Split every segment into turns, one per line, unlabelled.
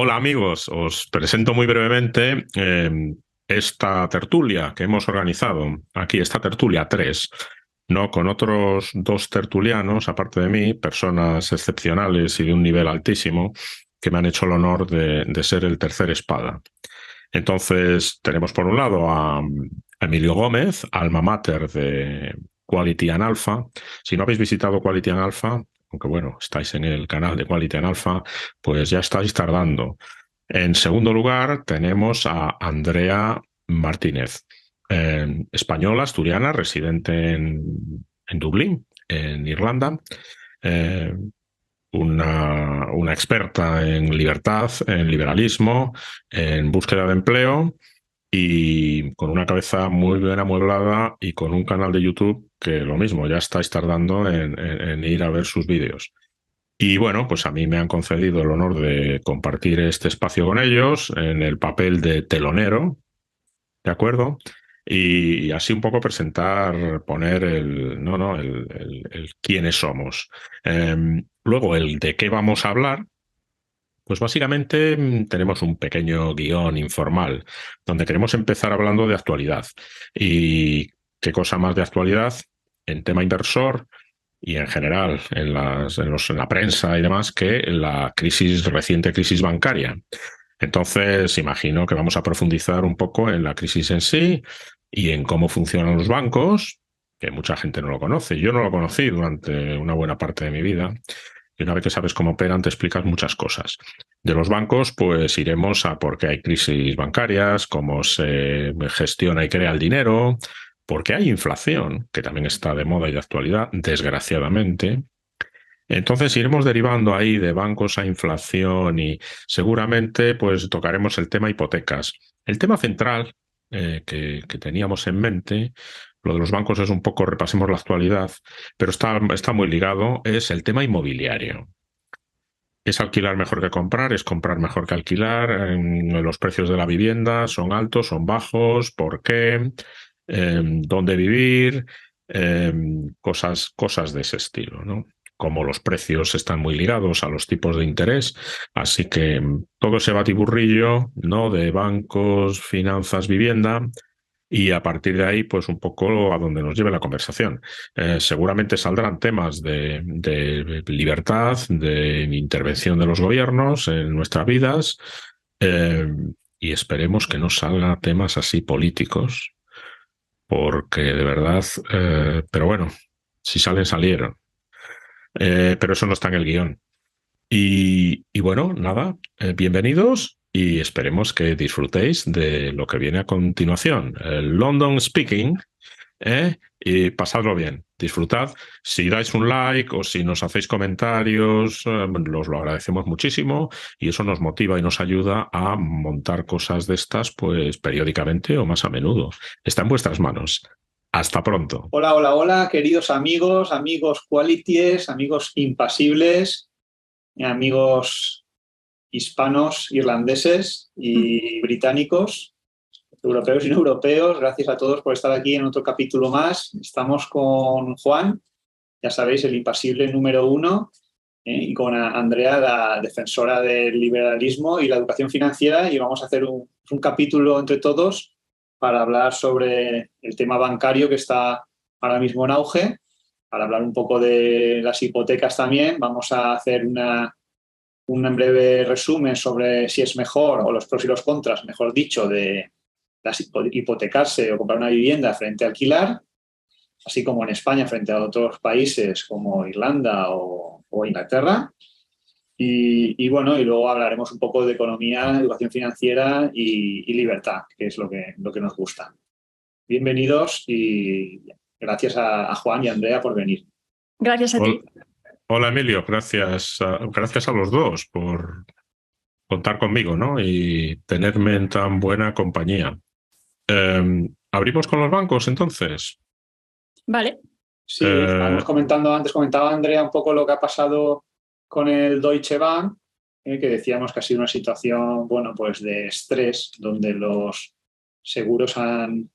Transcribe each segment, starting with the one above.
Hola amigos, os presento muy brevemente esta tertulia que hemos organizado aquí, esta tertulia 3, ¿no? Con otros dos tertulianos, aparte de mí, personas excepcionales y de un nivel altísimo, que me han hecho el honor de ser el tercer espada. Entonces, tenemos por un lado a Emilio Gómez, alma mater de Quality and Alpha. Si no habéis visitado Quality and Alpha, aunque bueno, estáis en el canal de Quality and Alpha, pues ya estáis tardando. En segundo lugar, tenemos a Andrea Martínez, española, asturiana, residente en Dublín, en Irlanda. Eh, una experta en libertad, en liberalismo, en búsqueda de empleo y con una cabeza muy bien amueblada y con un canal de YouTube que lo mismo, ya estáis tardando en ir a ver sus vídeos. Y bueno, pues a mí me han concedido el honor de compartir este espacio con ellos en el papel de telonero, ¿de acuerdo? Y así un poco presentar, poner el quiénes somos. Luego, el de qué vamos a hablar, pues básicamente tenemos un pequeño guión informal donde queremos empezar hablando de actualidad. ¿Y qué cosa más de actualidad? En tema inversor y en general en la prensa y demás, que la reciente crisis bancaria. Entonces, imagino que vamos a profundizar un poco en la crisis en sí y en cómo funcionan los bancos, que mucha gente no lo conoce. Yo no lo conocí durante una buena parte de mi vida. Y una vez que sabes cómo operan, te explicas muchas cosas. De los bancos, pues iremos a por qué hay crisis bancarias, cómo se gestiona y crea el dinero, por qué hay inflación, que también está de moda y de actualidad, desgraciadamente. Entonces iremos derivando ahí de bancos a inflación y seguramente pues tocaremos el tema hipotecas. El tema central que teníamos en mente, lo de los bancos es un poco, repasemos la actualidad, pero está muy ligado, es el tema inmobiliario. ¿Es alquilar mejor que comprar? ¿Es comprar mejor que alquilar? ¿Los precios de la vivienda son altos, son bajos? ¿Por qué? ¿Dónde vivir? Cosas de ese estilo, ¿no? Como los precios están muy ligados a los tipos de interés, así que todo ese batiburrillo, ¿no? De bancos, finanzas, vivienda, y a partir de ahí, pues un poco a donde nos lleve la conversación. Seguramente saldrán temas de libertad, de intervención de los gobiernos en nuestras vidas, eh, y esperemos que no salgan temas así políticos, porque de verdad, pero bueno, si salen, salieron. Pero eso no está en el guión. Y bueno, nada, bienvenidos y esperemos que disfrutéis de lo que viene a continuación. El London Speaking, y pasadlo bien, disfrutad. Si dais un like o si nos hacéis comentarios, os lo agradecemos muchísimo y eso nos motiva y nos ayuda a montar cosas de estas, pues periódicamente o más a menudo. Está en vuestras manos. Hasta pronto.
Hola, hola, hola, queridos amigos, amigos qualities, amigos impasibles, amigos hispanos, irlandeses y británicos, europeos y no europeos. Gracias a todos por estar aquí en otro capítulo más. Estamos con Juan, ya sabéis, el impasible número uno, y con Andrea, la defensora del liberalismo y la educación financiera, y vamos a hacer un capítulo entre todos para hablar sobre el tema bancario que está ahora mismo en auge, para hablar un poco de las hipotecas también. Vamos a hacer un breve resumen sobre si es mejor, o los pros y los contras, mejor dicho, de hipotecarse o comprar una vivienda frente a alquilar, así como en España frente a otros países como Irlanda o Inglaterra. Y bueno, y luego hablaremos un poco de economía, educación financiera y libertad, que es lo que nos gusta. Bienvenidos y gracias a Juan y a Andrea por venir.
Gracias a
Hola,
ti.
hola, Emilio, gracias a los dos por contar conmigo, ¿no? Y tenerme en tan buena compañía. ¿Abrimos con los bancos entonces?
Vale.
Sí,
Eh,
estábamos comentando antes, comentaba Andrea un poco lo que ha pasado con el Deutsche Bank, que decíamos que ha sido una situación, bueno, pues de estrés, donde los seguros han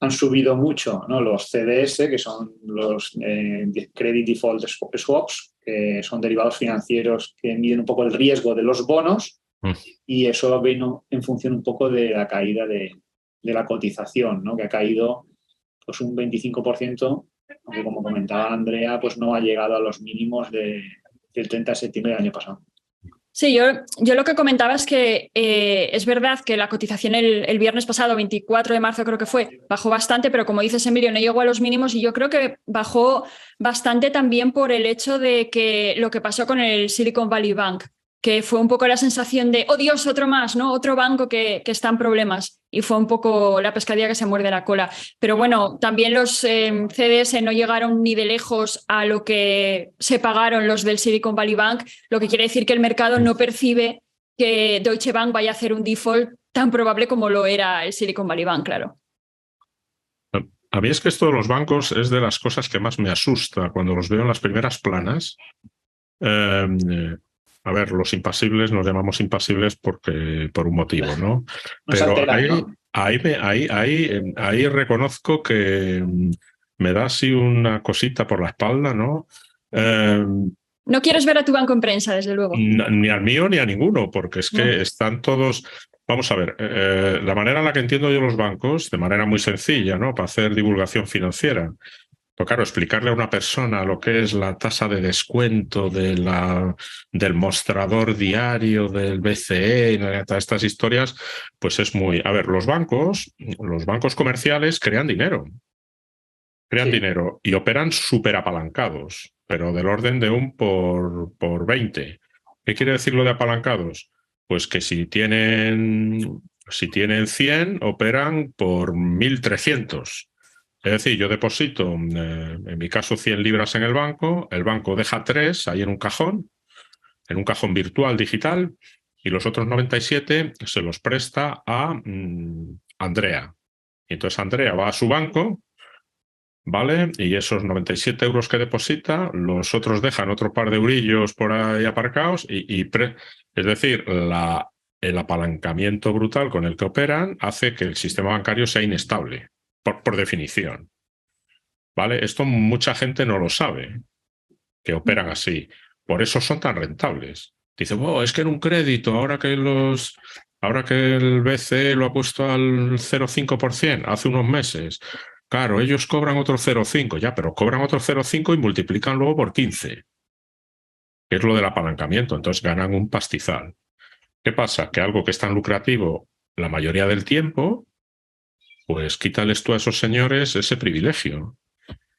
subido mucho, ¿no? Los CDS, que son los Credit Default Swaps, que son derivados financieros que miden un poco el riesgo de los bonos, y eso vino en función un poco de la caída de la cotización, ¿no? Que ha caído pues un 25%, aunque como comentaba Andrea, pues no ha llegado a los mínimos del 30 de septiembre del año pasado.
Sí, yo lo que comentaba es que es verdad que la cotización el viernes pasado, 24 de marzo creo que fue, bajó bastante, pero como dices, Emilio, no llegó a los mínimos y yo creo que bajó bastante también por el hecho de que lo que pasó con el Silicon Valley Bank, que fue un poco la sensación de, oh Dios, otro más, ¿no? Otro banco que está en problemas y fue un poco la pescadilla que se muerde la cola. Pero bueno, también los CDS no llegaron ni de lejos a lo que se pagaron los del Silicon Valley Bank, lo que quiere decir que el mercado no percibe que Deutsche Bank vaya a hacer un default tan probable como lo era el Silicon Valley Bank, claro.
A mí es que esto de los bancos es de las cosas que más me asusta cuando los veo en las primeras planas. A ver, los impasibles nos llamamos impasibles por un motivo, ¿no? Pero ahí reconozco que me da así una cosita por la espalda, ¿no?
No quieres ver a tu banco en prensa, desde luego.
Ni al mío ni a ninguno, porque es que están todos... Vamos a ver, la manera en la que entiendo yo los bancos, de manera muy sencilla, ¿no? Para hacer divulgación financiera. Pero claro, explicarle a una persona lo que es la tasa de descuento del mostrador diario del BCE, todas estas historias, pues es muy... A ver, los bancos comerciales crean dinero. Crean dinero y operan súper apalancados, pero del orden de un por 20. ¿Qué quiere decir lo de apalancados? Pues que si tienen 100, operan por 1.300. Es decir, yo deposito, en mi caso, 100 libras en el banco deja 3 ahí en un cajón virtual digital, y los otros 97 se los presta a Andrea. Y entonces Andrea va a su banco, ¿vale? Y esos 97 euros que deposita, los otros dejan otro par de eurillos por ahí aparcados, es decir, el apalancamiento brutal con el que operan hace que el sistema bancario sea inestable. Por definición. ¿Vale? Esto mucha gente no lo sabe, que operan así. Por eso son tan rentables. Dice, oh, es que en un crédito, ahora que el BCE lo ha puesto al 0,5% hace unos meses, claro, ellos cobran otro 0,5, ya, pero cobran otro 0,5 y multiplican luego por 15, que es lo del apalancamiento. Entonces ganan un pastizal. ¿Qué pasa? Que algo que es tan lucrativo la mayoría del tiempo, pues quítales tú a esos señores ese privilegio.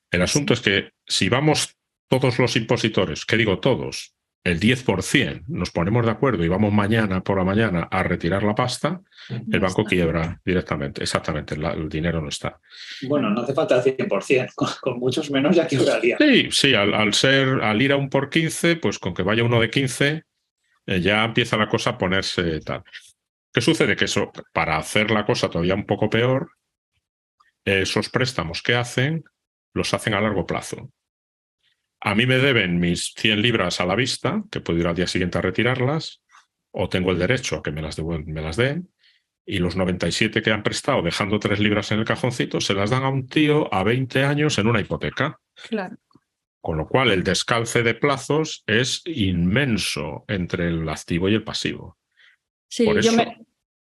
El asunto es que si vamos todos los impositores, ¿qué digo todos? El 10%, nos ponemos de acuerdo y vamos mañana por la mañana a retirar la pasta, el banco quiebra directamente. Exactamente, el dinero no está.
Bueno, no hace falta el 100%, con muchos menos ya quebraría.
Sí, al ir a un por 15, pues con que vaya uno de 15, ya empieza la cosa a ponerse tal. ¿Qué sucede? Que eso, para hacer la cosa todavía un poco peor, esos préstamos que hacen, los hacen a largo plazo. A mí me deben mis 100 libras a la vista, que puedo ir al día siguiente a retirarlas, o tengo el derecho a que me las den, y los 97 que han prestado, dejando 3 libras en el cajoncito, se las dan a un tío a 20 años en una hipoteca.
Claro.
Con lo cual, el descalce de plazos es inmenso entre el activo y el pasivo.
Sí,
por eso...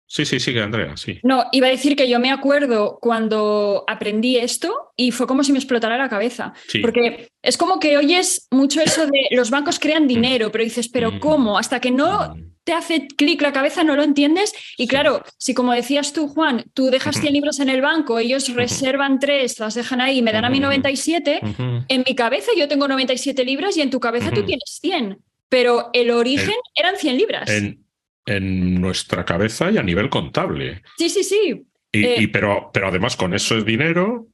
Sí, sigue, Andrea, sí.
No, iba a decir que yo me acuerdo cuando aprendí esto y fue como si me explotara la cabeza. Sí. Porque es como que oyes mucho eso de los bancos crean dinero, pero dices, ¿pero cómo? Hasta que no te hace clic la cabeza no lo entiendes. Y claro, si como decías tú, Juan, tú dejas 100 libras en el banco, ellos reservan 3, las dejan ahí y me dan a mí 97, en mi cabeza yo tengo 97 libras y en tu cabeza tú tienes 100. Pero el origen eran 100 libras.
En nuestra cabeza y a nivel contable.
Sí.
Pero además con eso es dinero,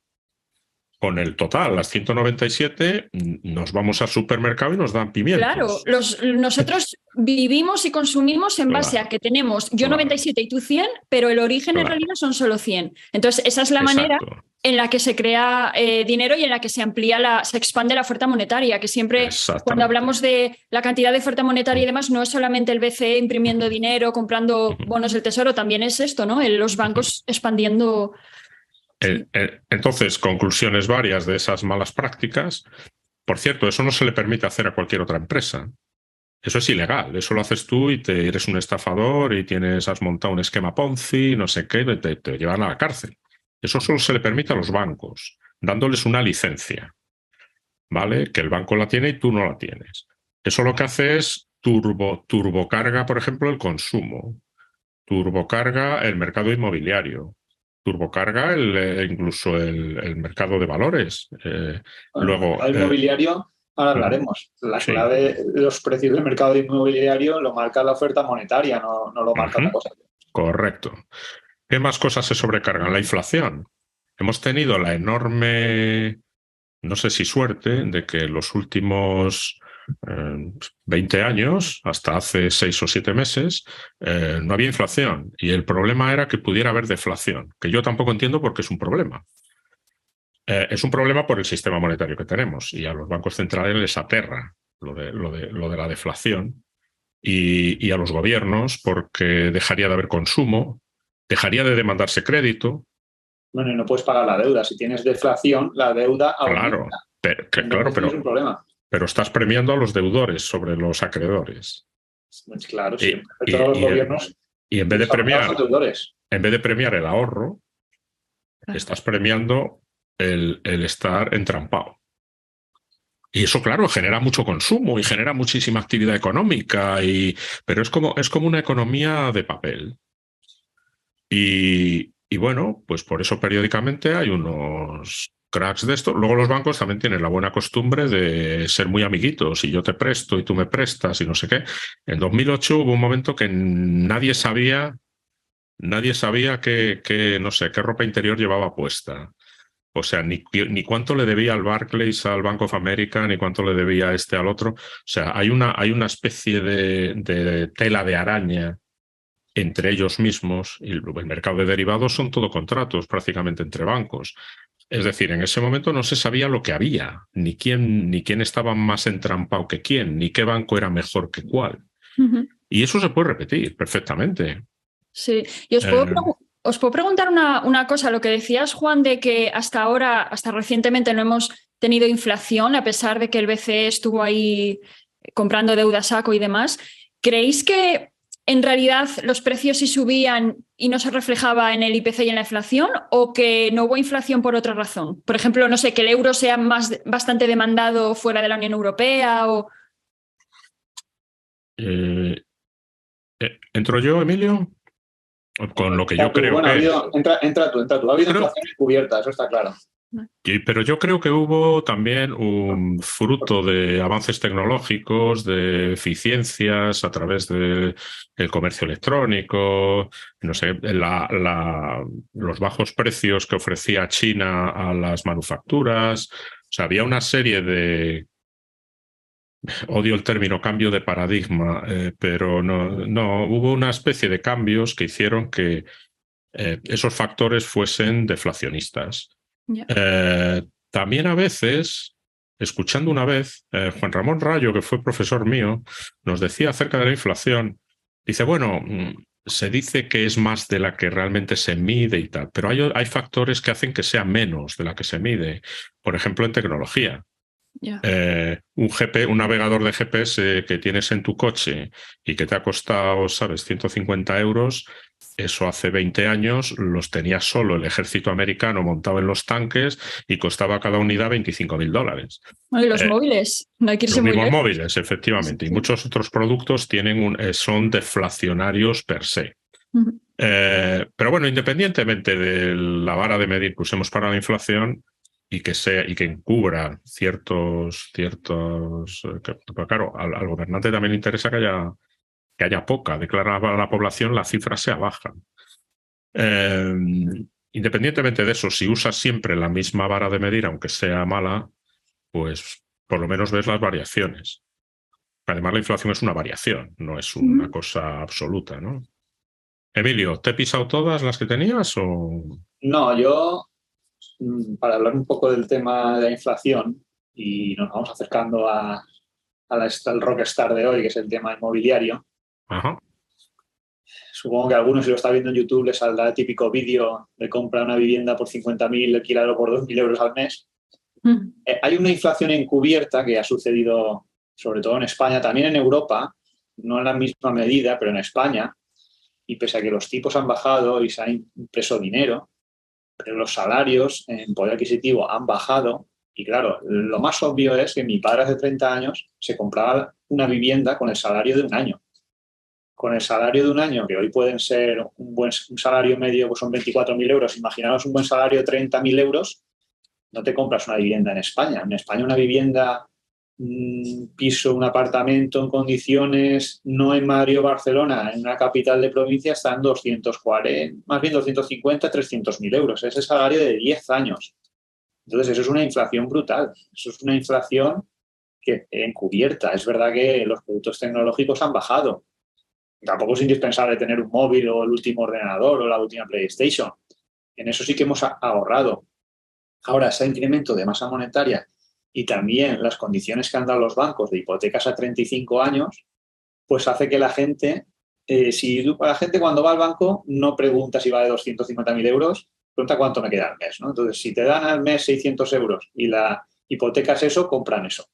con el total, las 197, nos vamos al supermercado y nos dan pimientos.
Claro, nosotros vivimos y consumimos en base a que tenemos yo 97 y tú 100, pero el origen en realidad son solo 100. Entonces esa es la manera en la que se crea dinero y en la que se amplía, se expande la oferta monetaria, que siempre cuando hablamos de la cantidad de oferta monetaria y demás, no es solamente el BCE imprimiendo dinero, comprando bonos del tesoro, también es esto, ¿no? Los bancos expandiendo.
Entonces, conclusiones varias de esas malas prácticas. Por cierto, eso no se le permite hacer a cualquier otra empresa. Eso es ilegal, eso lo haces tú y eres un estafador y has montado un esquema Ponzi, no sé qué, te llevan a la cárcel. Eso solo se le permite a los bancos, dándoles una licencia, ¿vale? Que el banco la tiene y tú no la tienes. Eso lo que hace es turbocarga, por ejemplo, el consumo, turbocarga el mercado inmobiliario, turbocarga incluso el mercado de valores. Luego,
el inmobiliario, ahora hablaremos. La clave de los precios del mercado inmobiliario lo marca la oferta monetaria, no lo marca otra cosa.
Correcto. ¿Qué más cosas se sobrecargan? La inflación. Hemos tenido la enorme, no sé si suerte, de que los últimos 20 años, hasta hace 6 o 7 meses, no había inflación. Y el problema era que pudiera haber deflación, que yo tampoco entiendo por qué es un problema. Es un problema por el sistema monetario que tenemos y a los bancos centrales les aterra lo de la deflación y a los gobiernos porque dejaría de haber consumo, dejaría de demandarse crédito.
Bueno, y no puedes pagar la deuda. Si tienes deflación, la deuda aumenta.
Claro,
es un problema.
Pero estás premiando a los deudores sobre los acreedores.
Pues claro, siempre. Todos los gobiernos.
Y en vez de premiar el ahorro, estás premiando el estar entrampado. Y eso, claro, genera mucho consumo y genera muchísima actividad económica, pero es como una economía de papel. Y bueno, pues por eso periódicamente hay unos cracks de esto. Luego los bancos también tienen la buena costumbre de ser muy amiguitos y yo te presto y tú me prestas y no sé qué. En 2008 hubo un momento que nadie sabía no sé, qué ropa interior llevaba puesta. O sea, ni cuánto le debía al Barclays, al Bank of America, ni cuánto le debía este al otro. O sea, hay una especie de tela de araña entre ellos mismos, y el mercado de derivados son todo contratos prácticamente entre bancos. Es decir, en ese momento no se sabía lo que había, ni quién estaba más entrampado que quién, ni qué banco era mejor que cuál. Y eso se puede repetir perfectamente.
Sí, y os puedo preguntar una cosa, lo que decías, Juan, de que hasta ahora, hasta recientemente no hemos tenido inflación, a pesar de que el BCE estuvo ahí comprando deuda a saco y demás. ¿Creéis que en realidad los precios sí subían y no se reflejaba en el IPC y en la inflación, o que no hubo inflación por otra razón? Por ejemplo, no sé, que el euro sea bastante demandado fuera de la Unión Europea o...
¿Entro yo, Emilio? Con lo que yo creo que...
Entra tú. Ha habido inflación encubierta, eso está claro.
Pero yo creo que hubo también un fruto de avances tecnológicos, de eficiencias a través del comercio electrónico, no sé, los bajos precios que ofrecía China a las manufacturas. O sea, había una serie de... Odio el término cambio de paradigma, pero no, hubo una especie de cambios que hicieron que esos factores fuesen deflacionistas. También a veces, escuchando una vez, Juan Ramón Rayo, que fue profesor mío, nos decía acerca de la inflación, dice, bueno, se dice que es más de la que realmente se mide y tal, pero hay factores que hacen que sea menos de la que se mide. Por ejemplo, en tecnología. Un navegador de GPS que tienes en tu coche y que te ha costado, ¿sabes?, 150 euros, eso hace 20 años los tenía solo el ejército americano montado en los tanques y costaba cada unidad $25.000.
Y los móviles, no hay que irse muy lejos.
Los mismos móviles, efectivamente, sí. Y muchos otros productos son deflacionarios per se. Pero bueno, independientemente de la vara de medir que usemos para la inflación, y que encubra ciertos claro, al gobernante también le interesa que haya poca, declarar a la población la cifra sea baja. Independientemente de eso, si usas siempre la misma vara de medir, aunque sea mala, pues por lo menos ves las variaciones. Además, la inflación es una variación, no es una cosa absoluta, ¿no? Emilio, ¿te he pisado todas las que tenías o...?
No, yo... Para hablar un poco del tema de la inflación, y nos vamos acercando al rockstar de hoy, que es el tema inmobiliario.
Ajá.
Supongo que a algunos, si lo está viendo en YouTube, les saldrá el típico vídeo de comprar una vivienda por 50.000, alquilarlo por 2.000 euros al mes. Hay una inflación encubierta que ha sucedido sobre todo en España, también en Europa, no en la misma medida, pero en España, y pese a que los tipos han bajado y se ha impreso dinero, pero los salarios en poder adquisitivo han bajado. Y claro, lo más obvio es que mi padre hace 30 años se compraba una vivienda con el salario de un año. Con el salario de un año, que hoy pueden ser un salario medio, pues son 24.000 euros, imaginaos un buen salario de 30.000 euros, no te compras una vivienda en España. En España una vivienda, un piso, un apartamento en condiciones, no en Madrid o Barcelona, en una capital de provincia, está en 240, más bien 250, 300.000 euros. Ese salario de 10 años. Entonces, eso es una inflación brutal. Eso es una inflación que encubierta. Es verdad que los productos tecnológicos han bajado. Tampoco es indispensable tener un móvil o el último ordenador o la última PlayStation. En eso sí que hemos ahorrado. Ahora, ese incremento de masa monetaria y también las condiciones que han dado los bancos de hipotecas a 35 años, pues hace que la gente, la gente cuando va al banco no pregunta si va de 250.000 euros, pregunta cuánto me queda al mes, ¿no? Entonces, si te dan al mes 600 euros y la hipoteca es eso, compran eso.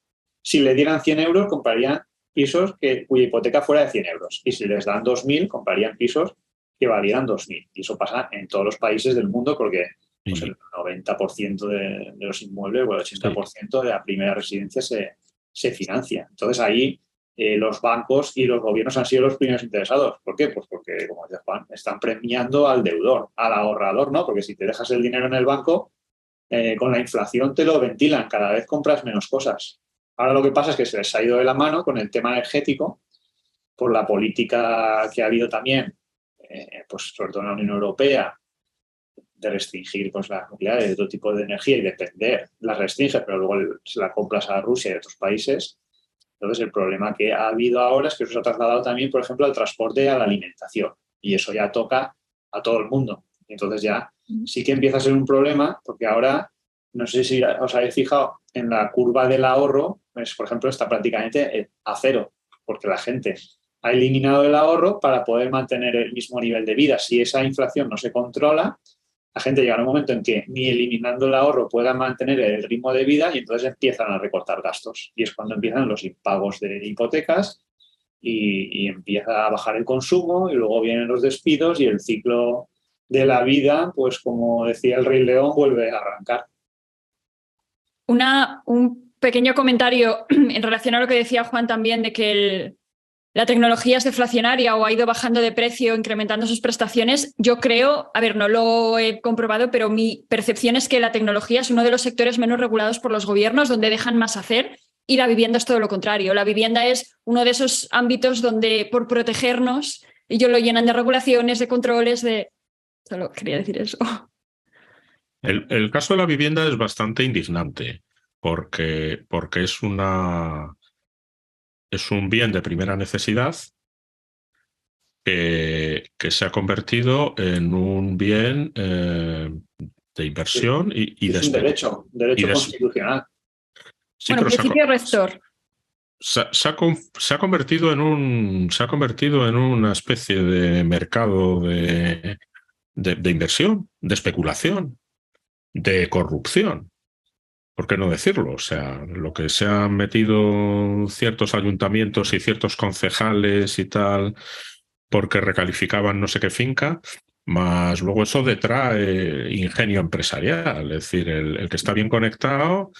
Si le dieran 100 euros, comprarían pisos cuya hipoteca fuera de 100 euros. Y si les dan 2.000, comprarían pisos que valieran 2.000. Y eso pasa en todos los países del mundo porque pues el 90% de los inmuebles o el 80% de la primera residencia se financia. Entonces ahí los bancos y los gobiernos han sido los primeros interesados. ¿Por qué? Pues porque, como dice Juan, están premiando al deudor, al ahorrador, ¿no? Porque si te dejas el dinero en el banco, con la inflación te lo ventilan, cada vez compras menos cosas. Ahora lo que pasa es que se les ha ido de la mano con el tema energético, por la política que ha habido también, pues sobre todo en la Unión Europea, de restringir pues, las nucleares de todo tipo de energía y depender, las restringe, pero luego se la compras a Rusia y a otros países. Entonces, el problema que ha habido ahora es que eso se ha trasladado también, por ejemplo, al transporte y a la alimentación. Y eso ya toca a todo el mundo. Entonces ya sí que empieza a ser un problema, porque ahora, no sé si os habéis fijado, en la curva del ahorro, pues, por ejemplo, está prácticamente a cero, porque la gente ha eliminado el ahorro para poder mantener el mismo nivel de vida. Si esa inflación no se controla, la gente llega a un momento en que ni eliminando el ahorro pueda mantener el ritmo de vida y entonces empiezan a recortar gastos. Y es cuando empiezan los impagos de hipotecas y empieza a bajar el consumo y luego vienen los despidos y el ciclo de la vida, pues como decía el Rey León, vuelve a arrancar.
Un pequeño comentario en relación a lo que decía Juan también de que la tecnología es deflacionaria o ha ido bajando de precio, incrementando sus prestaciones. Yo creo, a ver, no lo he comprobado, pero mi percepción es que la tecnología es uno de los sectores menos regulados por los gobiernos, donde dejan más hacer, y la vivienda es todo lo contrario. La vivienda es uno de esos ámbitos donde, por protegernos, ellos lo llenan de regulaciones, de controles, de... Solo quería decir eso.
El caso de la vivienda es bastante indignante porque es un bien de primera necesidad que se ha convertido en un bien de inversión y
es un derecho constitucional.
Sí,
bueno, principio rector.
Se ha convertido en una especie de mercado de inversión, de especulación, de corrupción. ¿Por qué no decirlo? O sea, lo que se han metido ciertos ayuntamientos y ciertos concejales y tal, porque recalificaban no sé qué finca, más luego eso detrae ingenio empresarial. Es decir, el que está bien conectado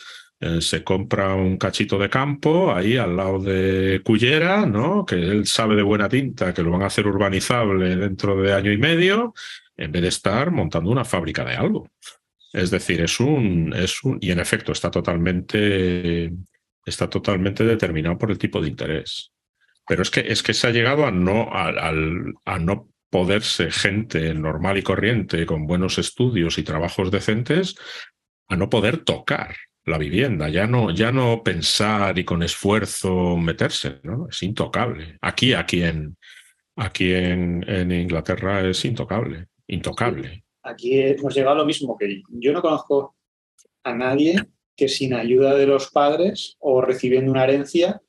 se compra un cachito de campo ahí al lado de Cullera, ¿no? Que él sabe de buena tinta que lo van a hacer urbanizable dentro de año y medio, en vez de estar montando una fábrica de algo. Es decir, y en efecto está totalmente determinado por el tipo de interés. Pero es que se ha llegado a no poderse gente normal y corriente con buenos estudios y trabajos decentes a no poder tocar la vivienda, ya no pensar y con esfuerzo meterse, ¿no? Es intocable. Aquí en Inglaterra es intocable.
Sí. Aquí hemos llegado a lo mismo, que yo no conozco a nadie que sin ayuda de los padres o recibiendo una herencia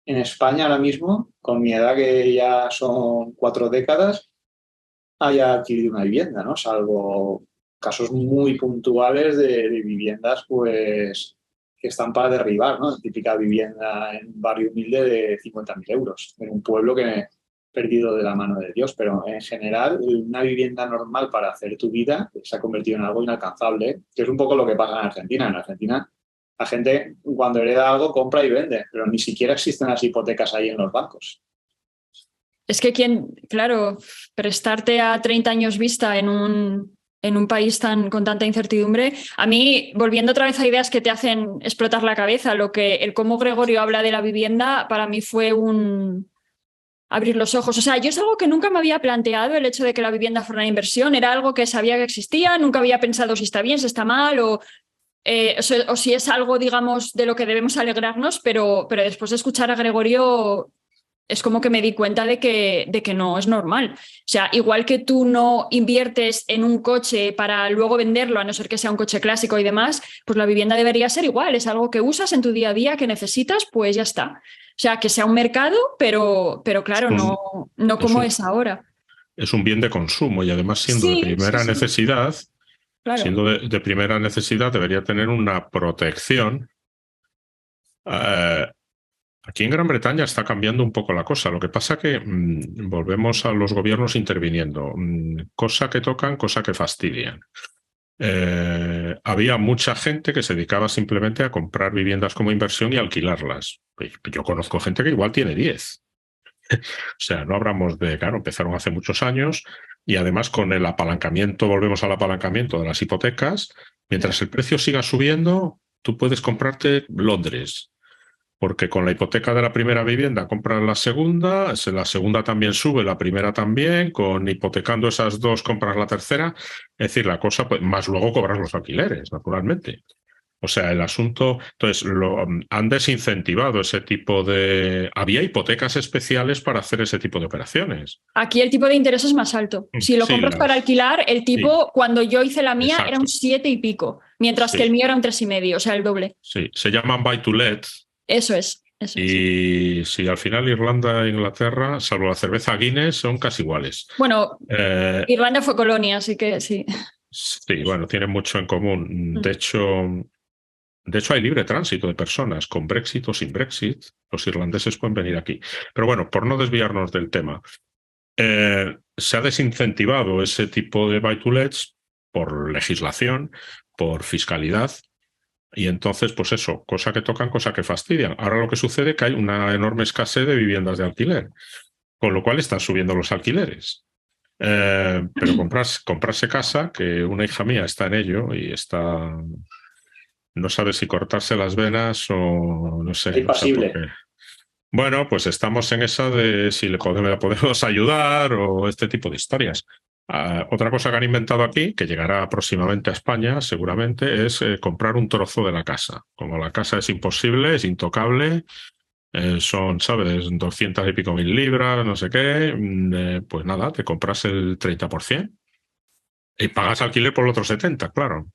en España ahora mismo, con mi edad que ya son 4 décadas, haya adquirido una vivienda, ¿no? Salvo casos muy puntuales de viviendas pues están para derribar, ¿no? Típica vivienda en un barrio humilde de 50.000 euros, en un pueblo que perdido de la mano de Dios, pero en general una vivienda normal para hacer tu vida se ha convertido en algo inalcanzable, que es un poco lo que pasa en Argentina. En Argentina la gente cuando hereda algo compra y vende, pero ni siquiera existen las hipotecas ahí en los bancos.
Es que claro, prestarte a 30 años vista en un país con tanta incertidumbre, a mí, volviendo otra vez a ideas que te hacen explotar la cabeza, el cómo Gregorio habla de la vivienda, para mí fue abrir los ojos. O sea, yo es algo que nunca me había planteado, el hecho de que la vivienda fuera una inversión, era algo que sabía que existía, nunca había pensado si está bien, si está mal o si es algo, digamos, de lo que debemos alegrarnos, pero después de escuchar a Gregorio es como que me di cuenta de que no es normal. O sea, igual que tú no inviertes en un coche para luego venderlo, a no ser que sea un coche clásico y demás, pues la vivienda debería ser igual. Es algo que usas en tu día a día, que necesitas, pues ya está. O sea, que sea un mercado, pero claro, no como es ahora.
Es un bien de consumo y además siendo de primera necesidad,
claro.
Siendo de primera necesidad, debería tener una protección. Aquí en Gran Bretaña está cambiando un poco la cosa. Lo que pasa que volvemos a los gobiernos interviniendo. Cosa que tocan, cosa que fastidian. Había mucha gente que se dedicaba simplemente a comprar viviendas como inversión y alquilarlas. Yo conozco gente que igual tiene 10. O sea, no hablamos de, claro, empezaron hace muchos años y además con el apalancamiento, volvemos al apalancamiento de las hipotecas, mientras el precio siga subiendo, tú puedes comprarte Londres. Porque con la hipoteca de la primera vivienda compras la segunda también sube, la primera también, con hipotecando esas dos compras la tercera. Es decir, la cosa, pues, más luego cobras los alquileres, naturalmente. O sea, el asunto, entonces, han desincentivado ese tipo de... Había hipotecas especiales para hacer ese tipo de operaciones.
Aquí el tipo de interés es más alto. Si lo compras para alquilar, el tipo, cuando yo hice la mía, era un 7 y pico, mientras que el mío era un 3,5, o sea, el doble.
Sí, se llaman buy to let.
Eso es.
Y sí, al final Irlanda e Inglaterra, salvo la cerveza Guinness, son casi iguales.
Bueno, Irlanda fue colonia, así que sí.
Sí, bueno, tienen mucho en común. De hecho, hay libre tránsito de personas, con Brexit o sin Brexit. Los irlandeses pueden venir aquí. Pero bueno, por no desviarnos del tema, se ha desincentivado ese tipo de buy-to-lets por legislación, por fiscalidad. Y entonces, pues eso, cosa que tocan, cosa que fastidian. Ahora lo que sucede es que hay una enorme escasez de viviendas de alquiler, con lo cual están subiendo los alquileres. Pero comprarse casa, que una hija mía está en ello y no sabe si cortarse las venas o no sé.
Es pasible.
Bueno, pues estamos en esa de si le podemos ayudar o este tipo de historias. Otra cosa que han inventado aquí, que llegará próximamente a España, seguramente, es comprar un trozo de la casa. Como la casa es imposible, es intocable, son, ¿sabes?, 200 y pico mil libras, no sé qué, pues nada, te compras el 30% y pagas alquiler por el otro 70%, claro.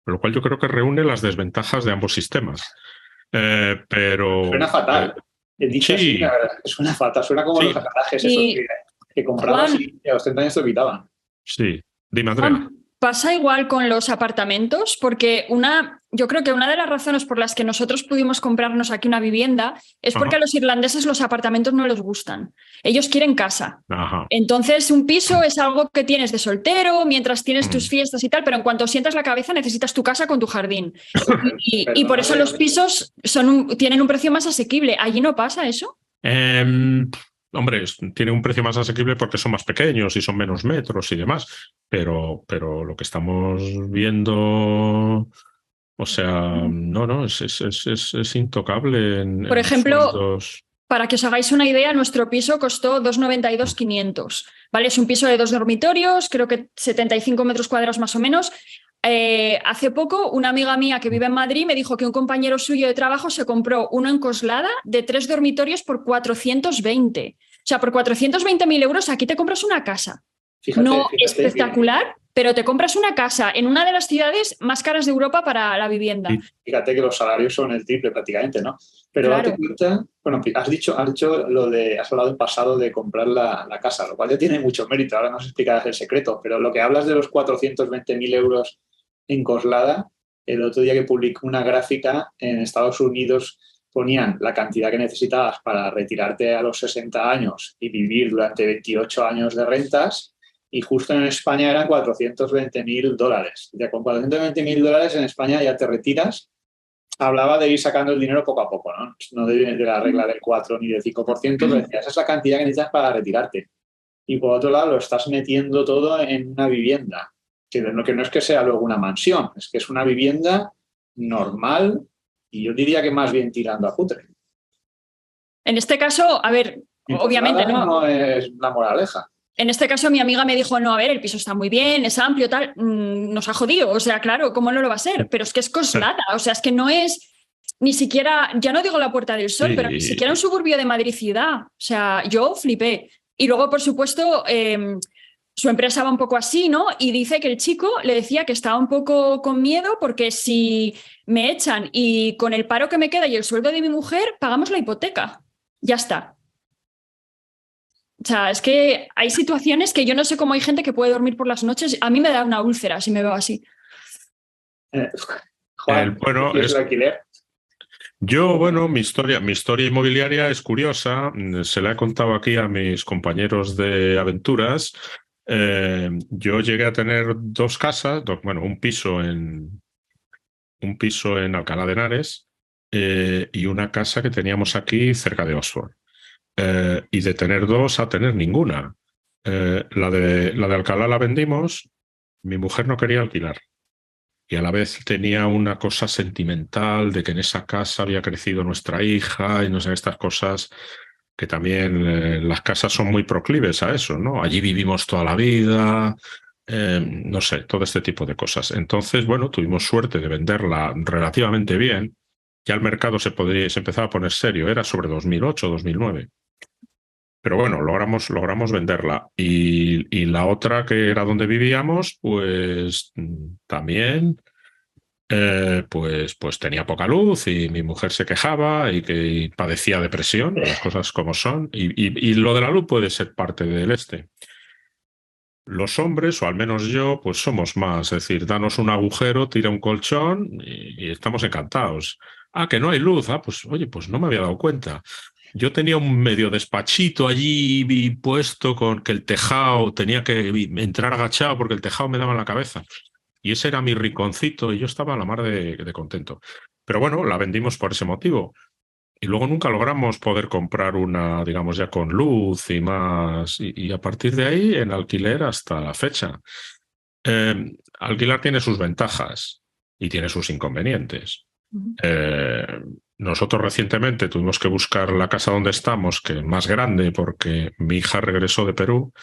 Lo cual yo creo que reúne las desventajas de ambos sistemas. Pero...
Suena fatal. He dicho así, la verdad, suena fatal. Suena como los garajes esos que comprabas y a los 30 años te lo quitaban.
Sí, dime, Andrea.
Pasa igual con los apartamentos, porque yo creo que una de las razones por las que nosotros pudimos comprarnos aquí una vivienda es porque a los irlandeses los apartamentos no les gustan. Ellos quieren casa.
Ajá.
Entonces, un piso es algo que tienes de soltero, mientras tienes tus fiestas y tal, pero en cuanto sientas la cabeza necesitas tu casa con tu jardín. Y por eso los pisos tienen un precio más asequible. ¿Allí no pasa eso?
Hombre, tiene un precio más asequible porque son más pequeños y son menos metros y demás, pero lo que estamos viendo, o sea, no, es intocable.
Por ejemplo, para que os hagáis una idea, nuestro piso costó 292.500, ¿vale? Es un piso de 2 dormitorios, creo que 75 metros cuadrados más o menos. Hace poco una amiga mía que vive en Madrid me dijo que un compañero suyo de trabajo se compró uno en Coslada de 3 dormitorios por 420. O sea, por 420.000 euros aquí te compras una casa. Fíjate, espectacular, pero te compras una casa en una de las ciudades más caras de Europa para la vivienda.
Fíjate que los salarios son el triple prácticamente, ¿no? Pero date cuenta, bueno, has hablado en pasado de comprar la casa, lo cual ya tiene mucho mérito. Ahora nos explicarás el secreto, pero lo que hablas de los 420.000 euros en Coslada, el otro día que publicó una gráfica en Estados Unidos, ponían la cantidad que necesitabas para retirarte a los 60 años y vivir durante 28 años de rentas, y justo en España eran $420.000. Ya con $420.000 en España ya te retiras. Hablaba de ir sacando el dinero poco a poco, ¿no? No de la regla del 4 ni del 5%, pero decía, esa es la cantidad que necesitas para retirarte. Y por otro lado, lo estás metiendo todo en una vivienda, que no es que sea luego una mansión, es que es una vivienda normal y yo diría que más bien tirando a cutre.
En este caso, a ver, obviamente
no es la moraleja.
En este caso mi amiga me dijo, no, a ver, el piso está muy bien, es amplio, tal, nos ha jodido, o sea, claro, ¿cómo no lo va a ser? Pero es que es Coslada, o sea, es que no es ni siquiera, ya no digo la Puerta del Sol, pero ni siquiera un suburbio de Madrid ciudad, o sea, yo flipé. Y luego, por supuesto, su empresa va un poco así, ¿no? Y dice que el chico le decía que estaba un poco con miedo porque si me echan y con el paro que me queda y el sueldo de mi mujer, pagamos la hipoteca. Ya está. O sea, es que hay situaciones que yo no sé cómo hay gente que puede dormir por las noches. A mí me da una úlcera si me veo así.
Juan,
bueno,
¿es el alquiler?
Yo, bueno, mi historia inmobiliaria es curiosa. Se la he contado aquí a mis compañeros de aventuras. Yo llegué a tener dos casas, un piso en Alcalá de Henares y una casa que teníamos aquí cerca de Oxford. Y de tener dos a tener ninguna. La de Alcalá la vendimos, mi mujer no quería alquilar. Y a la vez tenía una cosa sentimental de que en esa casa había crecido nuestra hija y no sé, estas cosas que también las casas son muy proclives a eso, ¿no? Allí vivimos toda la vida, no sé, todo este tipo de cosas. Entonces, bueno, tuvimos suerte de venderla relativamente bien. Ya el mercado se empezaba a poner serio, era sobre 2008, 2009. Pero bueno, logramos venderla. Y la otra, que era donde vivíamos, pues también pues tenía poca luz y mi mujer se quejaba y que padecía depresión, las cosas como son. Y lo de la luz puede ser parte del este. Los hombres, o al menos yo, pues somos más. Es decir, danos un agujero, tira un colchón y estamos encantados. Ah, que no hay luz. Ah, pues oye, pues no me había dado cuenta. Yo tenía un medio despachito allí puesto con que el tejado tenía que entrar agachado porque el tejado me daba en la cabeza. Y ese era mi rinconcito y yo estaba a la mar de contento. Pero bueno, la vendimos por ese motivo. Y luego nunca logramos poder comprar una, digamos, ya con luz y más. Y a partir de ahí, en alquiler hasta la fecha. Alquilar tiene sus ventajas y tiene sus inconvenientes. Nosotros recientemente tuvimos que buscar la casa donde estamos, que es más grande, porque mi hija regresó de Perú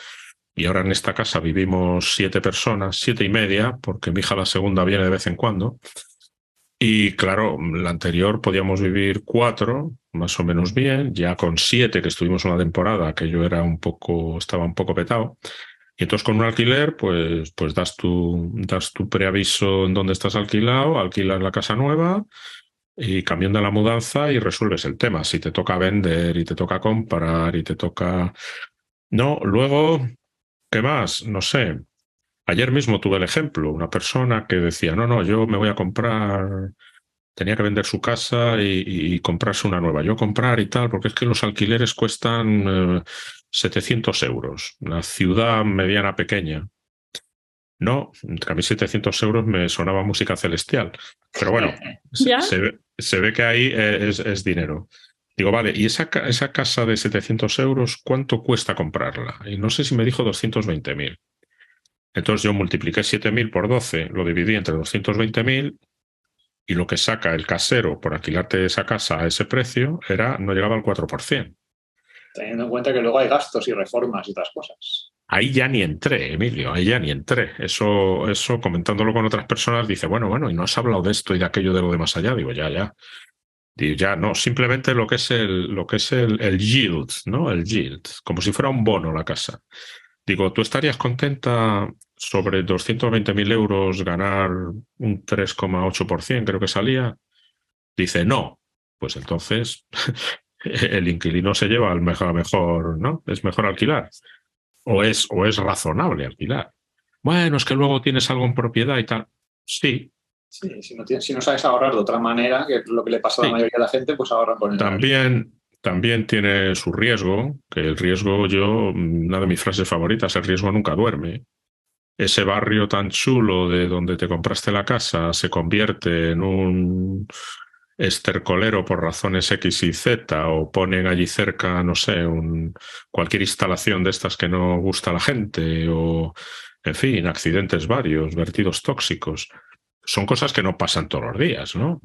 y ahora en esta casa vivimos 7 personas, 7 y media, porque mi hija la segunda viene de vez en cuando. Y claro, la anterior podíamos vivir 4, más o menos bien, ya con 7 que estuvimos una temporada, que yo estaba un poco petado. Y entonces con un alquiler, pues das tu preaviso en dónde estás alquilado, alquilas la casa nueva y cambiando la mudanza y resuelves el tema. Si te toca vender y te toca comprar y te toca... No, luego, ¿qué más? No sé. Ayer mismo tuve el ejemplo, una persona que decía, no, yo me voy a comprar, tenía que vender su casa y comprarse una nueva. Yo comprar y tal, porque es que los alquileres cuestan 700 euros, una ciudad mediana pequeña. No, entre a mí 700 euros me sonaba música celestial. Pero bueno, se ve que ahí es dinero. Digo, vale, ¿y esa casa de 700 euros cuánto cuesta comprarla? Y no sé si me dijo 220.000. Entonces yo multipliqué 7.000 por 12, lo dividí entre 220.000 y lo que saca el casero por alquilarte esa casa a ese precio no llegaba al 4%.
Teniendo en cuenta que luego hay gastos y reformas y otras cosas.
Ahí ya ni entré, Emilio, ahí ya ni entré. Eso comentándolo con otras personas, dice, bueno, y no has hablado de esto y de aquello de lo de más allá. Digo, ya. Digo, ya, no, simplemente lo que es el yield, ¿no? El yield, como si fuera un bono la casa. Digo, ¿tú estarías contenta sobre 220.000 euros ganar un 3,8%, creo que salía? Dice, no. Pues entonces el inquilino se lleva al mejor, ¿no? Es mejor alquilar. O es razonable alquilar. Bueno, es que luego tienes algo en propiedad y tal. Sí,
Sí, si no sabes ahorrar de otra manera, que es lo que le pasa a la mayoría de la gente, pues ahorran con el
También tiene su riesgo, que el riesgo una de mis frases favoritas, el riesgo nunca duerme. Ese barrio tan chulo de donde te compraste la casa se convierte en un estercolero por razones X y Z, o ponen allí cerca, no sé, cualquier instalación de estas que no gusta a la gente, o, en fin, accidentes varios, vertidos tóxicos. Son cosas que no pasan todos los días, ¿no?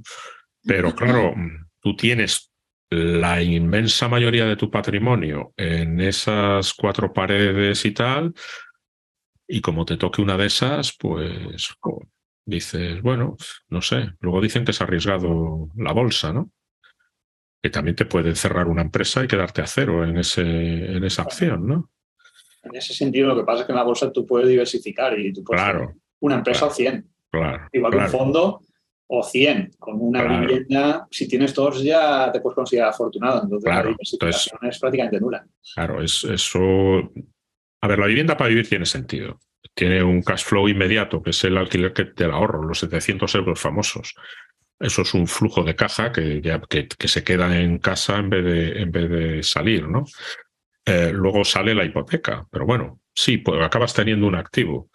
Pero claro, tú tienes la inmensa mayoría de tu patrimonio en esas 4 paredes y tal, y como te toque una de esas, pues dices, bueno, no sé. Luego dicen que es arriesgado la bolsa, ¿no? Que también te puede cerrar una empresa y quedarte a cero en esa acción, ¿no?
En ese sentido, lo que pasa es que en la bolsa tú puedes diversificar y tú puedes tener una empresa o 100. Igual que un fondo o 100. Con una vivienda, si tienes 2 ya te puedes considerar afortunado. Entonces la diversificación es prácticamente nula.
Claro, eso... A ver, la vivienda para vivir tiene sentido. Tiene un cash flow inmediato, que es el alquiler del ahorro, los 700 euros famosos. Eso es un flujo de caja que se queda en casa en vez de salir, ¿no? Luego sale la hipoteca, pero bueno, sí, pues acabas teniendo un activo.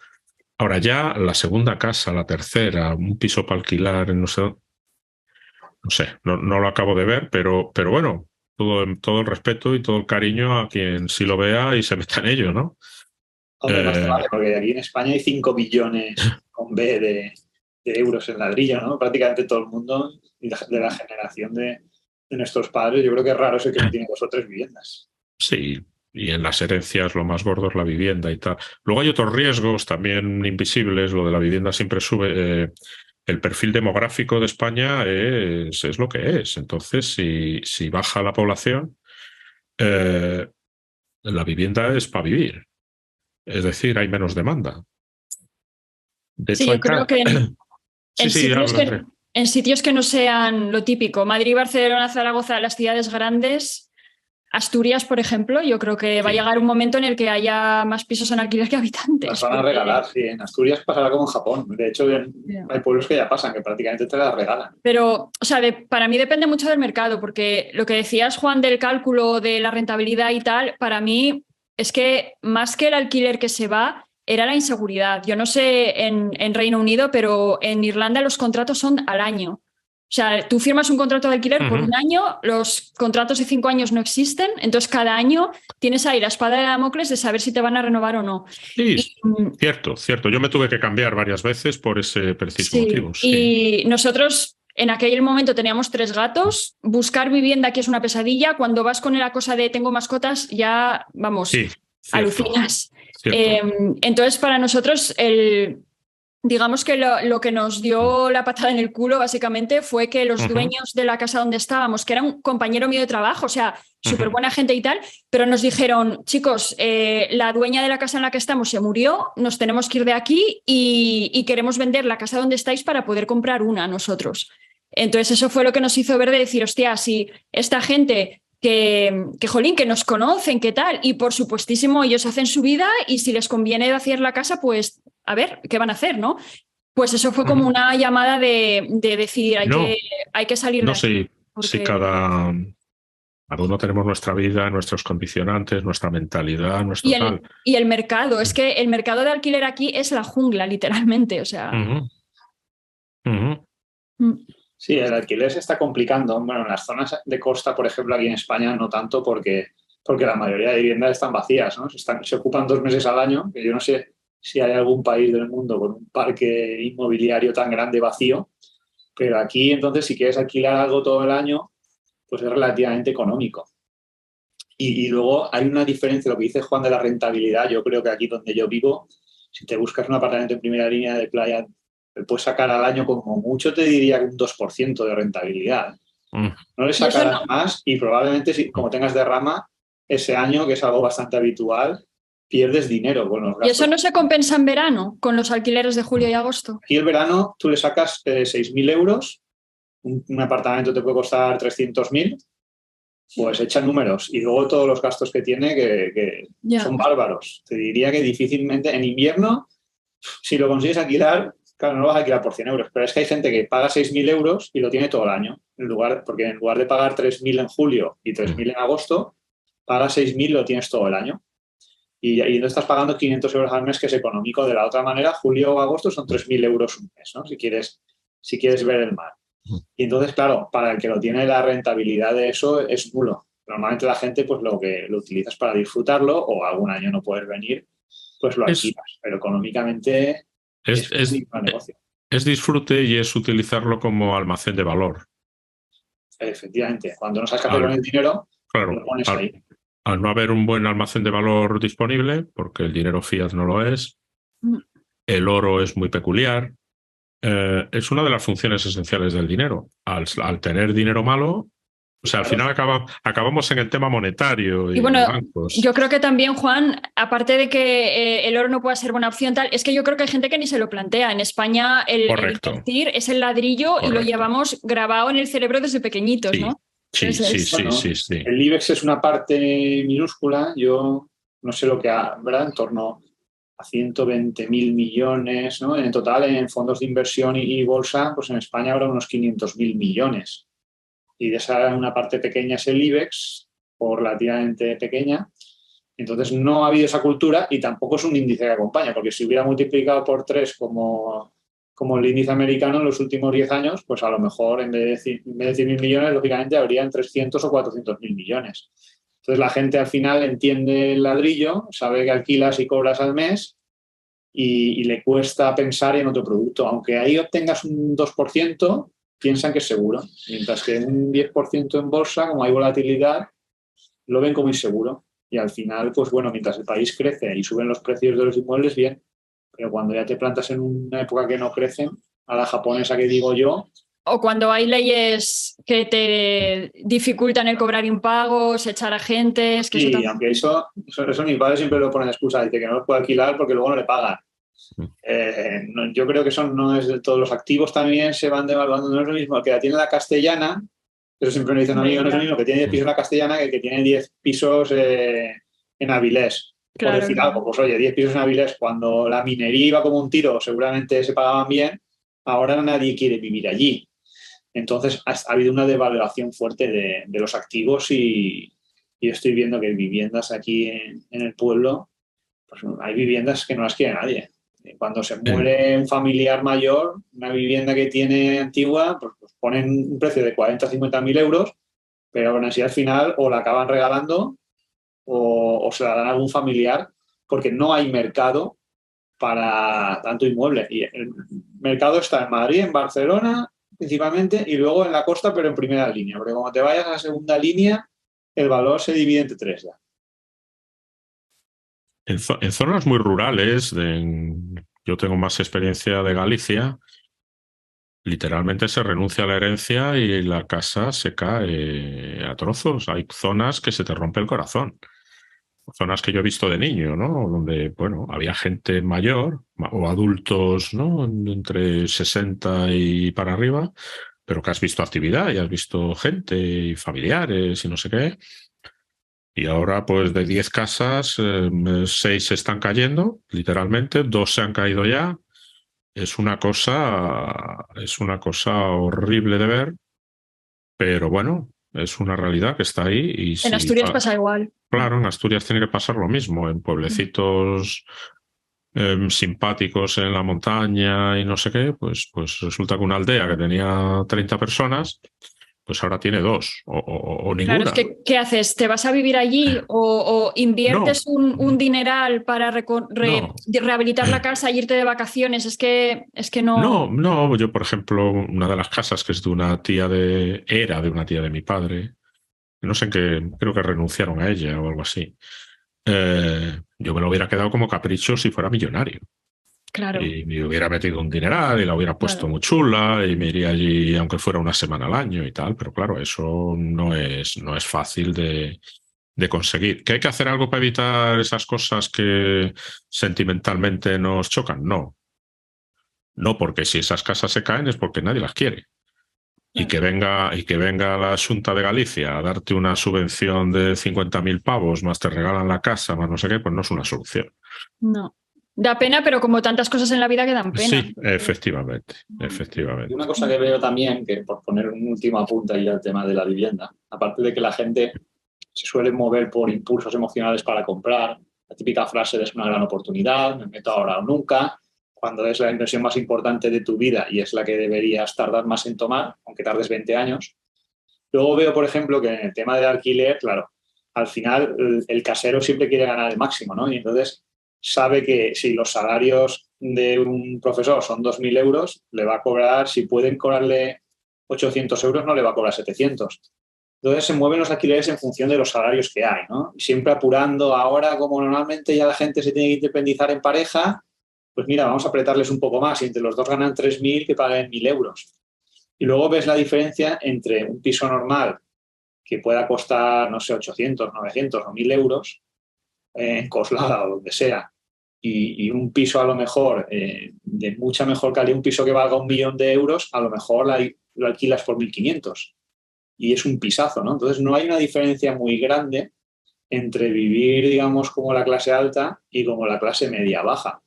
Ahora ya la segunda casa, la tercera, un piso para alquilar, no sé, no lo acabo de ver, pero bueno, todo el respeto y todo el cariño a quien sí lo vea y se meta en ello, ¿no?
Hombre, más te vale, porque aquí en España hay 5 billones con B de euros en ladrillo, ¿no? Prácticamente todo el mundo, de la generación de nuestros padres, yo creo que es raro ese que no tiene 2 o 3 viviendas.
Sí, y en las herencias lo más gordo es la vivienda y tal. Luego hay otros riesgos también invisibles, lo de la vivienda siempre sube. El perfil demográfico de España es lo que es. Entonces, si baja la población, la vivienda es para vivir. Es decir, hay menos demanda. De hecho,
yo creo que
habla.
En sitios que no sean lo típico, Madrid, Barcelona, Zaragoza, las ciudades grandes, Asturias, por ejemplo, yo creo que va a llegar un momento en el que haya más pisos en alquiler que habitantes.
Las van a regalar, sí. En Asturias pasará como en Japón. De hecho, hay pueblos que ya pasan, que prácticamente te las regalan.
Pero, o sea, para mí depende mucho del mercado, porque lo que decías, Juan, del cálculo de la rentabilidad y tal, para mí es que más que el alquiler que se va, era la inseguridad. Yo no sé en Reino Unido, pero en Irlanda los contratos son al año. O sea, tú firmas un contrato de alquiler por un año, los contratos de 5 años no existen, entonces cada año tienes ahí la espada de Damocles de saber si te van a renovar o no.
Sí, cierto. Yo me tuve que cambiar varias veces por ese preciso motivo.
Sí. Y nosotros en aquel momento teníamos 3 gatos, buscar vivienda aquí es una pesadilla, cuando vas con la cosa de tengo mascotas ya, vamos, alucinas. Entonces para nosotros digamos que lo que nos dio la patada en el culo básicamente fue que los dueños de la casa donde estábamos, que era un compañero mío de trabajo, o sea, súper buena gente y tal, pero nos dijeron, chicos, la dueña de la casa en la que estamos se murió, nos tenemos que ir de aquí y queremos vender la casa donde estáis para poder comprar una nosotros. Entonces eso fue lo que nos hizo ver de decir, hostia, si esta gente jolín, que nos conocen, qué tal, y por supuestísimo ellos hacen su vida y si les conviene hacer la casa, pues a ver, ¿qué van a hacer, no? Pues eso fue como una llamada de decir, hay que salir de aquí.
Sí, cada uno tenemos nuestra vida, nuestros condicionantes, nuestra mentalidad, nuestro tal.
Y el mercado, es que el mercado de alquiler aquí es la jungla, literalmente, o sea...
Sí, el alquiler se está complicando. Bueno, en las zonas de costa, por ejemplo, aquí en España no tanto porque la mayoría de viviendas están vacías, ¿no? Se ocupan 2 meses al año, que yo no sé si hay algún país del mundo con un parque inmobiliario tan grande vacío, pero aquí entonces si quieres alquilar algo todo el año, pues es relativamente económico. Y luego hay una diferencia, lo que dice Juan de la rentabilidad, yo creo que aquí donde yo vivo, si te buscas un apartamento en primera línea de playa, puedes sacar al año como mucho, te diría un 2% de rentabilidad. No le sacarás más y probablemente, como tengas derrama, ese año, que es algo bastante habitual, pierdes dinero con los gastos.
¿Y eso no se compensa en verano con los alquileres de julio y agosto?
Aquí el verano tú le sacas 6.000 euros, un apartamento te puede costar 300.000, pues echan números. Y luego todos los gastos que tiene que son bárbaros. Te diría que difícilmente en invierno, si lo consigues alquilar, claro, no lo vas a alquilar por 100 euros, pero es que hay gente que paga 6.000 euros y lo tiene todo el año, porque en lugar de pagar 3.000 en julio y 3.000 en agosto, pagas 6.000 y lo tienes todo el año. Y no estás pagando 500 euros al mes, que es económico. De la otra manera, julio o agosto son 3.000 euros un mes, ¿no? Si quieres ver el mar. Y entonces, claro, para el que lo tiene, la rentabilidad de eso es nulo. Normalmente la gente pues lo utilizas para disfrutarlo, o algún año no puedes venir, pues lo alquilas. Pero económicamente es un buen negocio.
Es disfrute y es utilizarlo como almacén de valor.
Efectivamente. Cuando no sabes qué hacer con el dinero,
claro,
lo pones ahí.
Al no haber un buen almacén de valor disponible, porque el dinero fiat no lo es, el oro es muy peculiar, es una de las funciones esenciales del dinero. Al tener dinero malo, o sea, al final acabamos en el tema monetario y
bueno,
bancos.
Yo creo que también, Juan, aparte de que el oro no pueda ser buena opción, tal, es que yo creo que hay gente que ni se lo plantea. En España el invertir es el ladrillo. Correcto. Y lo llevamos grabado en el cerebro desde pequeñitos, ¿no?
Sí.
El IBEX es una parte minúscula. Yo no sé lo que habrá, en torno a 120.000 millones, ¿no? En total, en fondos de inversión y bolsa, pues en España habrá unos 500.000 millones. Y de esa una parte pequeña es el IBEX, o relativamente pequeña. Entonces no ha habido esa cultura, y tampoco es un índice que acompaña, porque si hubiera multiplicado por 3 como el índice americano en los últimos 10 años, pues a lo mejor en vez de 100.000 millones, lógicamente habrían 300 o 400.000 millones. Entonces la gente al final entiende el ladrillo, sabe que alquilas y cobras al mes, y le cuesta pensar en otro producto. Aunque ahí obtengas un 2%, piensan que es seguro. Mientras que un 10% en bolsa, como hay volatilidad, lo ven como inseguro. Y al final, pues bueno, mientras el país crece y suben los precios de los inmuebles, bien. Pero cuando ya te plantas en una época que no crecen, a la japonesa que digo yo...
O cuando hay leyes que te dificultan el cobrar impagos, echar agentes... Que
sí, aunque eso mi padre siempre lo pone de excusa, dice que no los puede alquilar porque luego no le pagan. Yo creo que eso no es de todos los activos, también se van devaluando. No es lo mismo el que la tiene la Castellana, eso siempre me dice un amigo, no es lo mismo que tiene 10 pisos en la Castellana que el que tiene 10 pisos en Avilés. Claro, por decir algo, pues oye, 10 pisos en Avilés, cuando la minería iba como un tiro, seguramente se pagaban bien, ahora nadie quiere vivir allí. Entonces ha habido una devaluación fuerte de los activos, y estoy viendo que viviendas aquí en el pueblo, pues hay viviendas que no las quiere nadie. Cuando se muere un familiar mayor, una vivienda que tiene antigua, pues ponen un precio de 40 o 50.000 euros, pero aún así al final o la acaban regalando o se la dan a algún familiar, porque no hay mercado para tanto inmueble. Y el mercado está en Madrid, en Barcelona principalmente, y luego en la costa, pero en primera línea, porque cuando te vayas a la segunda línea, el valor se divide entre 3 ya.
En zonas muy rurales, yo tengo más experiencia de Galicia, literalmente se renuncia a la herencia y la casa se cae a trozos. Hay zonas que se te rompe el corazón. Zonas que yo he visto de niño, ¿no? Donde, bueno, había gente mayor o adultos, ¿no? Entre 60 y para arriba, pero que has visto actividad y has visto gente y familiares y no sé qué. Y ahora, pues de 10 casas, 6 se están cayendo, literalmente, 2 se han caído ya. Es una cosa horrible de ver, pero bueno, es una realidad que está ahí. Y
en Asturias pasa igual.
Claro, en Asturias tiene que pasar lo mismo, en pueblecitos simpáticos en la montaña y no sé qué, pues resulta que una aldea que tenía 30 personas, pues ahora tiene 2 o ninguna.
Claro, es que ¿qué haces? ¿Te vas a vivir allí o inviertes un dineral para rehabilitar la casa e irte de vacaciones? Es que no...
No, yo por ejemplo, una de las casas que es era de una tía de mi padre, no sé en qué, creo que renunciaron a ella o algo así. Yo me lo hubiera quedado como capricho si fuera millonario.
Claro.
Y me hubiera metido un dineral y la hubiera puesto muy chula y me iría allí aunque fuera una semana al año y tal, pero claro, eso no es fácil de conseguir. ¿Que hay que hacer algo para evitar esas cosas que sentimentalmente nos chocan? No, porque si esas casas se caen es porque nadie las quiere. Y que venga la Xunta de Galicia a darte una subvención de 50.000 pavos, más te regalan la casa, más no sé qué, pues no es una solución.
No. Da pena, pero como tantas cosas en la vida que dan pena.
Sí, efectivamente.
Y una cosa que veo también, que por poner un último apunte ahí al tema de la vivienda, aparte de que la gente se suele mover por impulsos emocionales para comprar, la típica frase de es una gran oportunidad, me meto ahora o nunca, cuando es la inversión más importante de tu vida y es la que deberías tardar más en tomar, aunque tardes 20 años. Luego veo, por ejemplo, que en el tema del alquiler, claro, al final el casero siempre quiere ganar el máximo, ¿no? Y entonces sabe que si los salarios de un profesor son 2.000 euros, le va a cobrar, si pueden cobrarle 800 euros, no le va a cobrar 700. Entonces se mueven los alquileres en función de los salarios que hay, ¿no? Siempre apurando ahora, como normalmente ya la gente se tiene que independizar en pareja, pues mira, vamos a apretarles un poco más y entre los dos ganan 3.000 que paguen 1.000 euros. Y luego ves la diferencia entre un piso normal que pueda costar, no sé, 800, 900 o 1.000 euros en Coslada o donde sea, y un piso a lo mejor de mucha mejor calidad, un piso que valga 1.000.000 de euros, a lo mejor lo alquilas por 1.500 y es un pisazo, ¿no? Entonces no hay una diferencia muy grande entre vivir, digamos, como la clase alta y como la clase media-baja.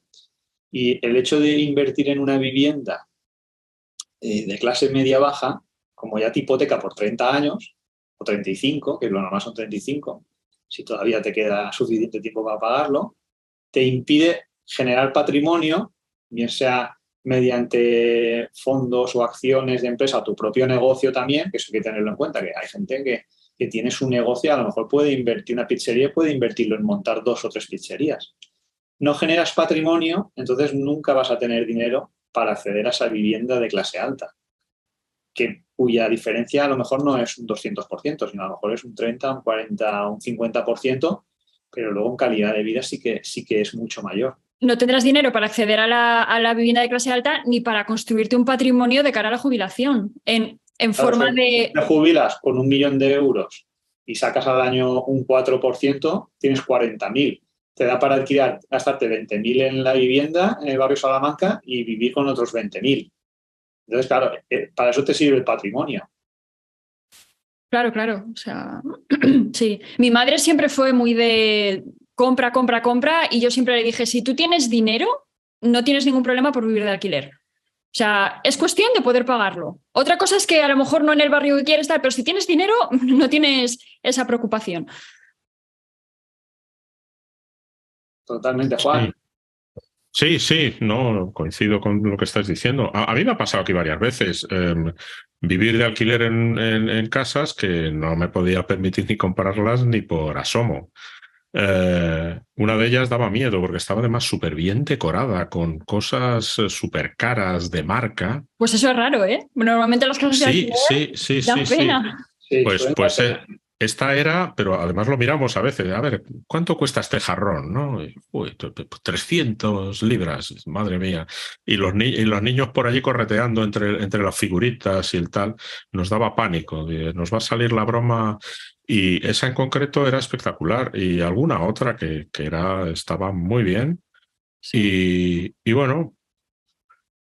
Y el hecho de invertir en una vivienda de clase media-baja, como ya te hipoteca por 30 años, o 35, que lo normal son 35, si todavía te queda suficiente tiempo para pagarlo, te impide generar patrimonio, bien sea mediante fondos o acciones de empresa o tu propio negocio también, que eso hay que tenerlo en cuenta, que hay gente que tiene su negocio, a lo mejor puede invertir una pizzería, puede invertirlo en montar 2 o 3 pizzerías. No generas patrimonio, entonces nunca vas a tener dinero para acceder a esa vivienda de clase alta, cuya diferencia a lo mejor no es un 200%, sino a lo mejor es un 30, un 40, un 50%, pero luego en calidad de vida sí que es mucho mayor.
No tendrás dinero para acceder a la vivienda de clase alta ni para construirte un patrimonio de cara a la jubilación, en forma de...
Te jubilas con 1.000.000 de euros y sacas al año un 4%, tienes 40.000. Te da para alquilar, gastarte 20.000 en la vivienda en el barrio Salamanca y vivir con otros 20.000. Entonces, claro, para eso te sirve el patrimonio.
Claro, claro. O sea, sí. Mi madre siempre fue muy de compra, compra, compra, y yo siempre le dije, si tú tienes dinero, no tienes ningún problema por vivir de alquiler. O sea, es cuestión de poder pagarlo. Otra cosa es que a lo mejor no en el barrio que quieres estar, pero si tienes dinero, no tienes esa preocupación.
Totalmente, Juan.
Sí, no, coincido con lo que estás diciendo. A mí me ha pasado aquí varias veces vivir de alquiler en casas que no me podía permitir ni comprarlas ni por asomo. Una de ellas daba miedo porque estaba además súper bien decorada con cosas súper caras de marca.
Pues eso es raro, ¿eh? Normalmente las casas de alquiler dan pena.
Sí,
pues esta era, pero además lo miramos a veces, a ver, ¿cuánto cuesta este jarrón? ¿No? Uy, 300 libras, madre mía. Y los niños por allí correteando entre las figuritas y el tal, nos daba pánico, nos va a salir la broma. Y esa en concreto era espectacular y alguna otra que estaba muy bien. Sí. Y bueno,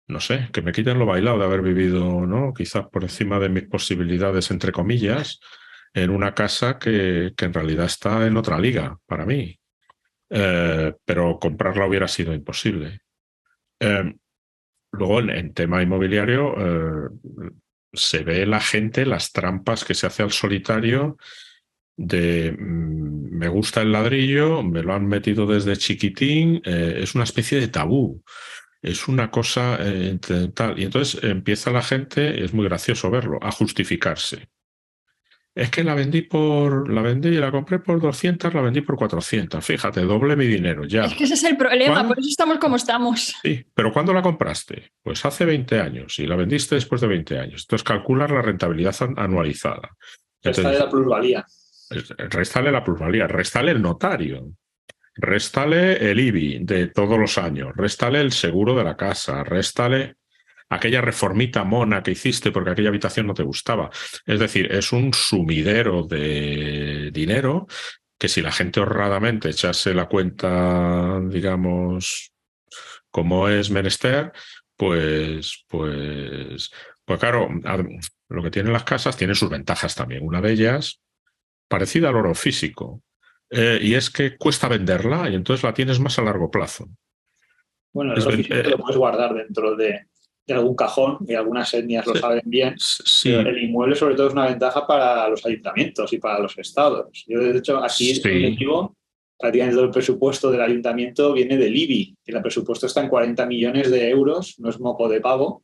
no sé, que me quiten lo bailado de haber vivido, ¿no? Quizás por encima de mis posibilidades, entre comillas, en una casa que en realidad está en otra liga para mí. Pero comprarla hubiera sido imposible. Luego, en tema inmobiliario, se ve la gente, las trampas que se hace al solitario de me gusta el ladrillo, me lo han metido desde chiquitín, es una especie de tabú. Es una cosa tal. Y entonces empieza la gente, es muy gracioso verlo, a justificarse. Es que la vendí y la compré por 200, la vendí por 400. Fíjate, doble mi dinero ya.
Es que ese es el problema, por eso estamos como estamos.
Sí, pero ¿cuándo la compraste? Pues hace 20 años y la vendiste después de 20 años. Entonces calcular la rentabilidad anualizada.
Réstale la plusvalía.
Réstale la plusvalía, réstale el notario. Réstale el IBI de todos los años, réstale el seguro de la casa, réstale aquella reformita mona que hiciste porque aquella habitación no te gustaba. Es decir, es un sumidero de dinero que si la gente honradamente echase la cuenta, digamos, como es menester, pues claro, lo que tienen las casas tiene sus ventajas también. Una de ellas, parecida al oro físico, y es que cuesta venderla y entonces la tienes más a largo plazo.
Bueno, el oro físico te lo puedes guardar dentro de algún cajón, y algunas etnias lo saben bien, pero el inmueble sobre todo es una ventaja para los ayuntamientos y para los estados. Yo, de hecho, aquí donde vivo, prácticamente todo el presupuesto del ayuntamiento viene del IBI, y el presupuesto está en 40 millones de euros, no es moco de pavo,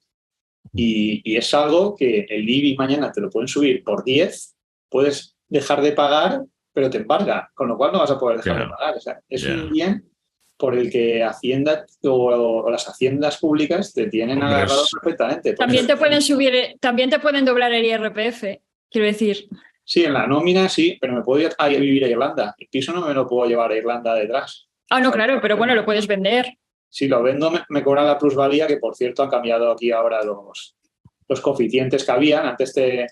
y es algo que el IBI mañana te lo pueden subir por 10, puedes dejar de pagar, pero te embarga, con lo cual no vas a poder dejar de pagar. O sea, es un bien por el que Hacienda o las haciendas públicas te tienen agarrado perfectamente.
También te pueden subir, también te pueden doblar el IRPF, quiero decir.
Sí, en la nómina sí, pero me puedo ir a vivir a Irlanda. El piso no me lo puedo llevar a Irlanda detrás.
Ah, no, claro, pero bueno, lo puedes vender.
Si lo vendo, me cobran la plusvalía, que por cierto han cambiado aquí ahora los coeficientes que habían. Antes te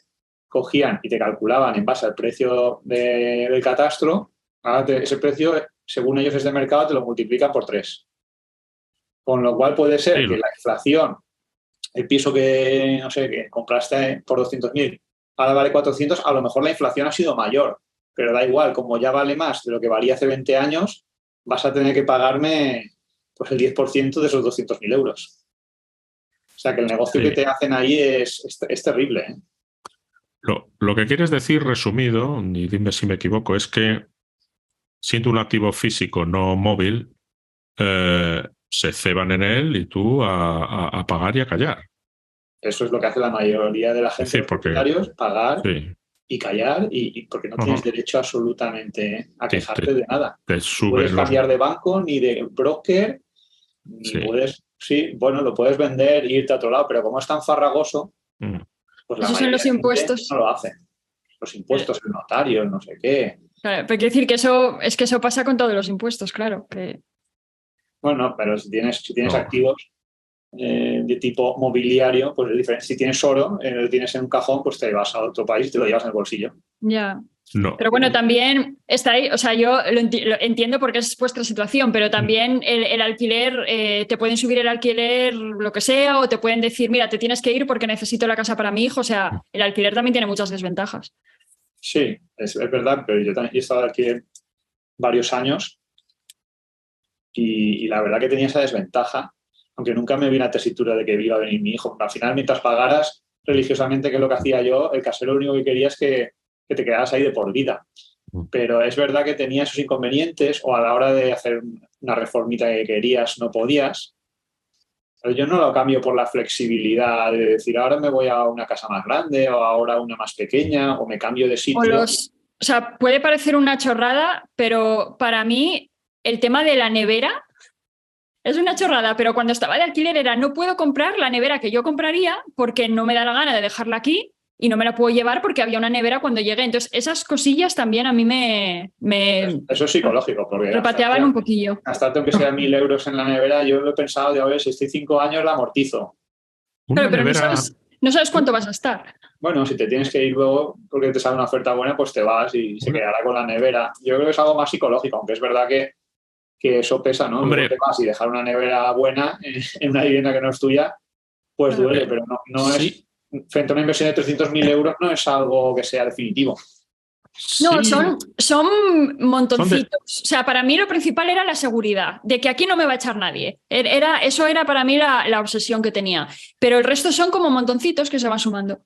cogían y te calculaban en base al precio del catastro. Ahora ese precio, según ellos es de mercado, te lo multiplican por 3. Con lo cual puede ser que la inflación, el piso que, no sé, que compraste por 200.000, ahora vale 400, a lo mejor la inflación ha sido mayor, pero da igual, como ya vale más de lo que valía hace 20 años, vas a tener que pagarme pues el 10% de esos 200.000 euros. O sea que el negocio que te hacen ahí es terrible, ¿eh?
Lo que quieres decir, resumido, y dime si me equivoco, es que siendo un activo físico no móvil, se ceban en él y tú a pagar y a callar.
Eso es lo que hace la mayoría de la gente, los propietarios, pagar y callar, y porque no tienes derecho absolutamente a quejarte de nada. No puedes cambiar de banco, ni de broker, ni puedes... Sí, bueno, lo puedes vender e irte a otro lado, pero como es tan farragoso, pues la mayoría
los impuestos
no lo hacen. Los impuestos, el notario, no sé qué.
Claro, pero quiero decir que eso pasa con todos los impuestos, claro.
Bueno, pero si tienes activos de tipo mobiliario, pues es diferente. Si tienes oro, lo tienes en un cajón, pues te vas a otro país y te lo llevas en el bolsillo.
Ya. No. Pero bueno, también está ahí, o sea, yo lo entiendo porque es vuestra situación, pero también el alquiler, te pueden subir el alquiler lo que sea, o te pueden decir, mira, te tienes que ir porque necesito la casa para mi hijo. O sea, el alquiler también tiene muchas desventajas.
Sí, es verdad, pero yo también he estado aquí varios años y la verdad que tenía esa desventaja, aunque nunca me vi la tesitura de que iba a venir mi hijo. Al final, mientras pagaras religiosamente, que es lo que hacía yo, el casero lo único que quería es que te quedaras ahí de por vida. Pero es verdad que tenía esos inconvenientes, o a la hora de hacer una reformita que querías no podías. Pero yo no lo cambio por la flexibilidad de decir, ahora me voy a una casa más grande, o ahora una más pequeña, o me cambio de sitio.
O sea, puede parecer una chorrada, pero para mí el tema de la nevera es una chorrada, pero cuando estaba de alquiler era, no puedo comprar la nevera que yo compraría porque no me da la gana de dejarla aquí y no me la puedo llevar porque había una nevera cuando llegué. Entonces, esas cosillas también a mí me
Eso es psicológico, porque
repateaban un poquillo.
Gastarte aunque sea 1.000 euros en la nevera, yo lo he pensado, de a ver, si estoy 5 años la amortizo.
Claro, pero nevera... no sabes cuánto vas a estar.
Bueno, si te tienes que ir luego porque te sale una oferta buena, pues te vas y se quedará con la nevera. Yo creo que es algo más psicológico, aunque es verdad que eso pesa, ¿no?
Hombre.
Te vas y dejar una nevera buena en una vivienda que no es tuya, pues duele, pero no es... Frente a una inversión de 300.000 euros no es algo que sea definitivo.
No, son montoncitos. O sea, para mí lo principal era la seguridad, de que aquí no me va a echar nadie. Eso era para mí la obsesión que tenía. Pero el resto son como montoncitos que se van sumando.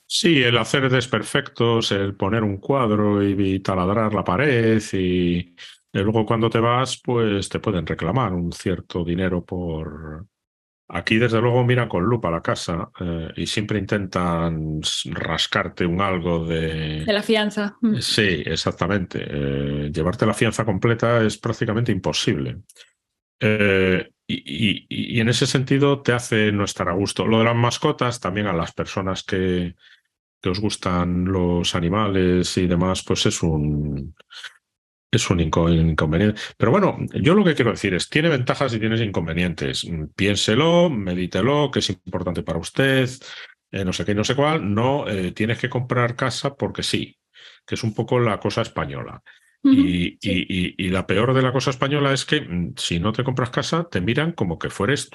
Sí, el hacer desperfectos, el poner un cuadro y taladrar la pared, y luego cuando te vas, pues te pueden reclamar un cierto dinero por... Aquí, desde luego, miran con lupa la casa y siempre intentan rascarte un algo de
la fianza.
Sí, exactamente. Llevarte la fianza completa es prácticamente imposible. Y en ese sentido te hace no estar a gusto. Lo de las mascotas, también a las personas que os gustan los animales y demás, pues es un inconveniente. Pero bueno, yo lo que quiero decir es, tiene ventajas y tiene inconvenientes. Piénselo, medítelo, que es importante para usted, no sé qué y no sé cuál. No tienes que comprar casa porque sí, que es un poco la cosa española. Y la peor de la cosa española es que si no te compras casa, te miran como que fueras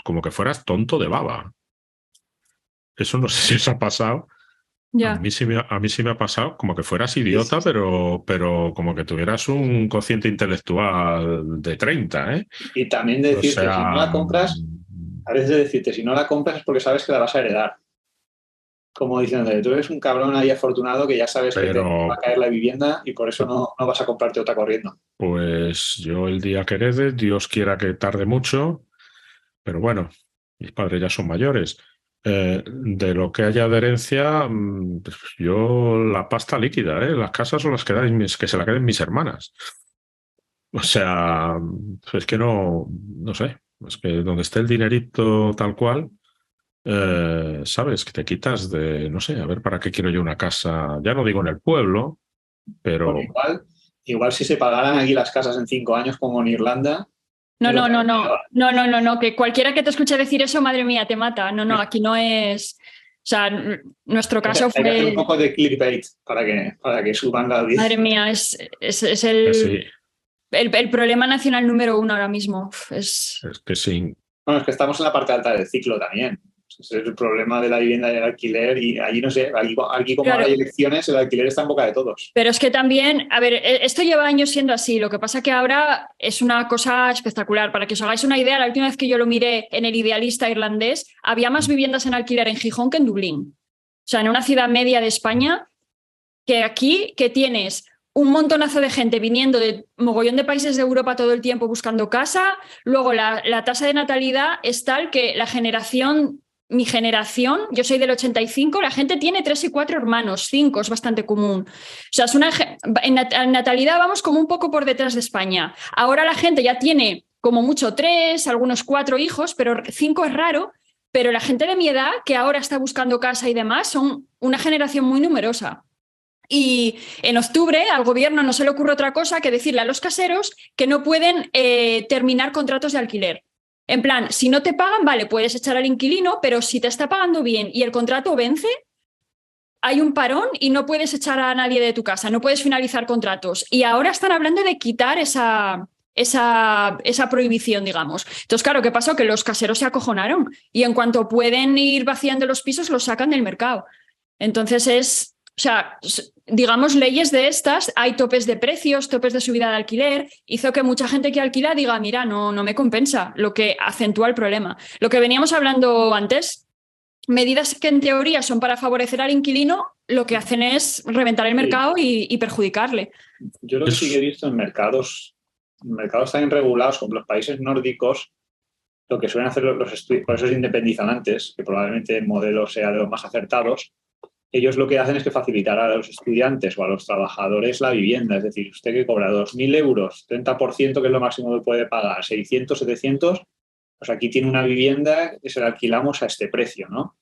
tonto de baba. Eso no sé si os ha pasado.
Ya.
A mí sí me ha pasado como que fueras idiota, pero como que tuvieras un cociente intelectual de 30, ¿eh?
Y también
O
decirte, si no
sea,
la compras, a veces decirte, si no la compras es porque sabes que la vas a heredar. Como diciéndote, tú eres un cabrón ahí afortunado que ya sabes que te va a
pero
caer la vivienda y por eso no vas a comprarte otra corriendo.
pues yo el día que herede, Dios quiera que tarde mucho, pero bueno, mis padres ya son mayores. De lo que haya de herencia, pues yo la pasta líquida, ¿eh? Las casas son las que se la queden mis hermanas. O sea, es que no sé, es que donde esté el dinerito tal cual, sabes, que te quitas de, no sé, a ver para qué quiero yo una casa, ya no digo en el pueblo,
Porque
pero
igual si se pagaran aquí las casas en 5 años como en Irlanda,
No,
es lo
no,
que
no, no, no, no, no, no, que cualquiera que te escuche decir eso, madre mía, te mata. No, no, aquí no es. O sea, nuestro caso
hay que hacer un
fue.
poco de clickbait para que suban la
Madre
audiencia.
mía, es
sí,
el problema nacional número uno ahora mismo. Es.
es que sí.
Bueno, es que estamos en la parte alta del ciclo también. Ese es el problema de la vivienda y el alquiler y allí no sé, aquí como ahora hay
Claro,
elecciones, el alquiler está en boca de todos.
pero es que también, a ver, esto lleva años siendo así, lo que pasa que ahora es una cosa espectacular. Para que os hagáis una idea, la última vez que yo lo miré en el Idealista irlandés, había más viviendas en alquiler en Gijón que en Dublín. O sea, en una ciudad media de España, que aquí, que tienes un montonazo de gente viniendo de mogollón de países de Europa todo el tiempo buscando casa, luego la tasa de natalidad es tal que mi generación, yo soy del 85, la gente tiene 3 y 4 hermanos, 5 es bastante común. O sea, en natalidad vamos como un poco por detrás de España. Ahora la gente ya tiene como mucho 3, algunos 4 hijos, pero 5 es raro. Pero la gente de mi edad, que ahora está buscando casa y demás, son una generación muy numerosa. Y en octubre al gobierno no se le ocurre otra cosa que decirle a los caseros que no pueden terminar contratos de alquiler. En plan, si no te pagan, vale, puedes echar al inquilino, pero si te está pagando bien y el contrato vence, hay un parón y no puedes echar a nadie de tu casa, no puedes finalizar contratos. Y ahora están hablando de quitar esa prohibición, digamos. Entonces, claro, ¿qué pasó? Que los caseros se acojonaron y en cuanto pueden ir vaciando los pisos, los sacan del mercado. Entonces o sea, digamos, leyes de estas, hay topes de precios, topes de subida de alquiler, hizo que mucha gente que alquila diga, mira, no me compensa, lo que acentúa el problema. Lo que veníamos hablando antes, medidas que en teoría son para favorecer al inquilino, lo que hacen es reventar el mercado y perjudicarle.
Yo lo que sí que he visto en mercados tan regulados como los países nórdicos, lo que suelen hacer por esos independizantes, que probablemente el modelo sea de los más acertados, ellos lo que hacen es que facilitar a los estudiantes o a los trabajadores la vivienda. Es decir, usted que cobra 2.000 euros, 30%, que es lo máximo que puede pagar, 600, 700, pues aquí tiene una vivienda que se la alquilamos a este precio, ¿no?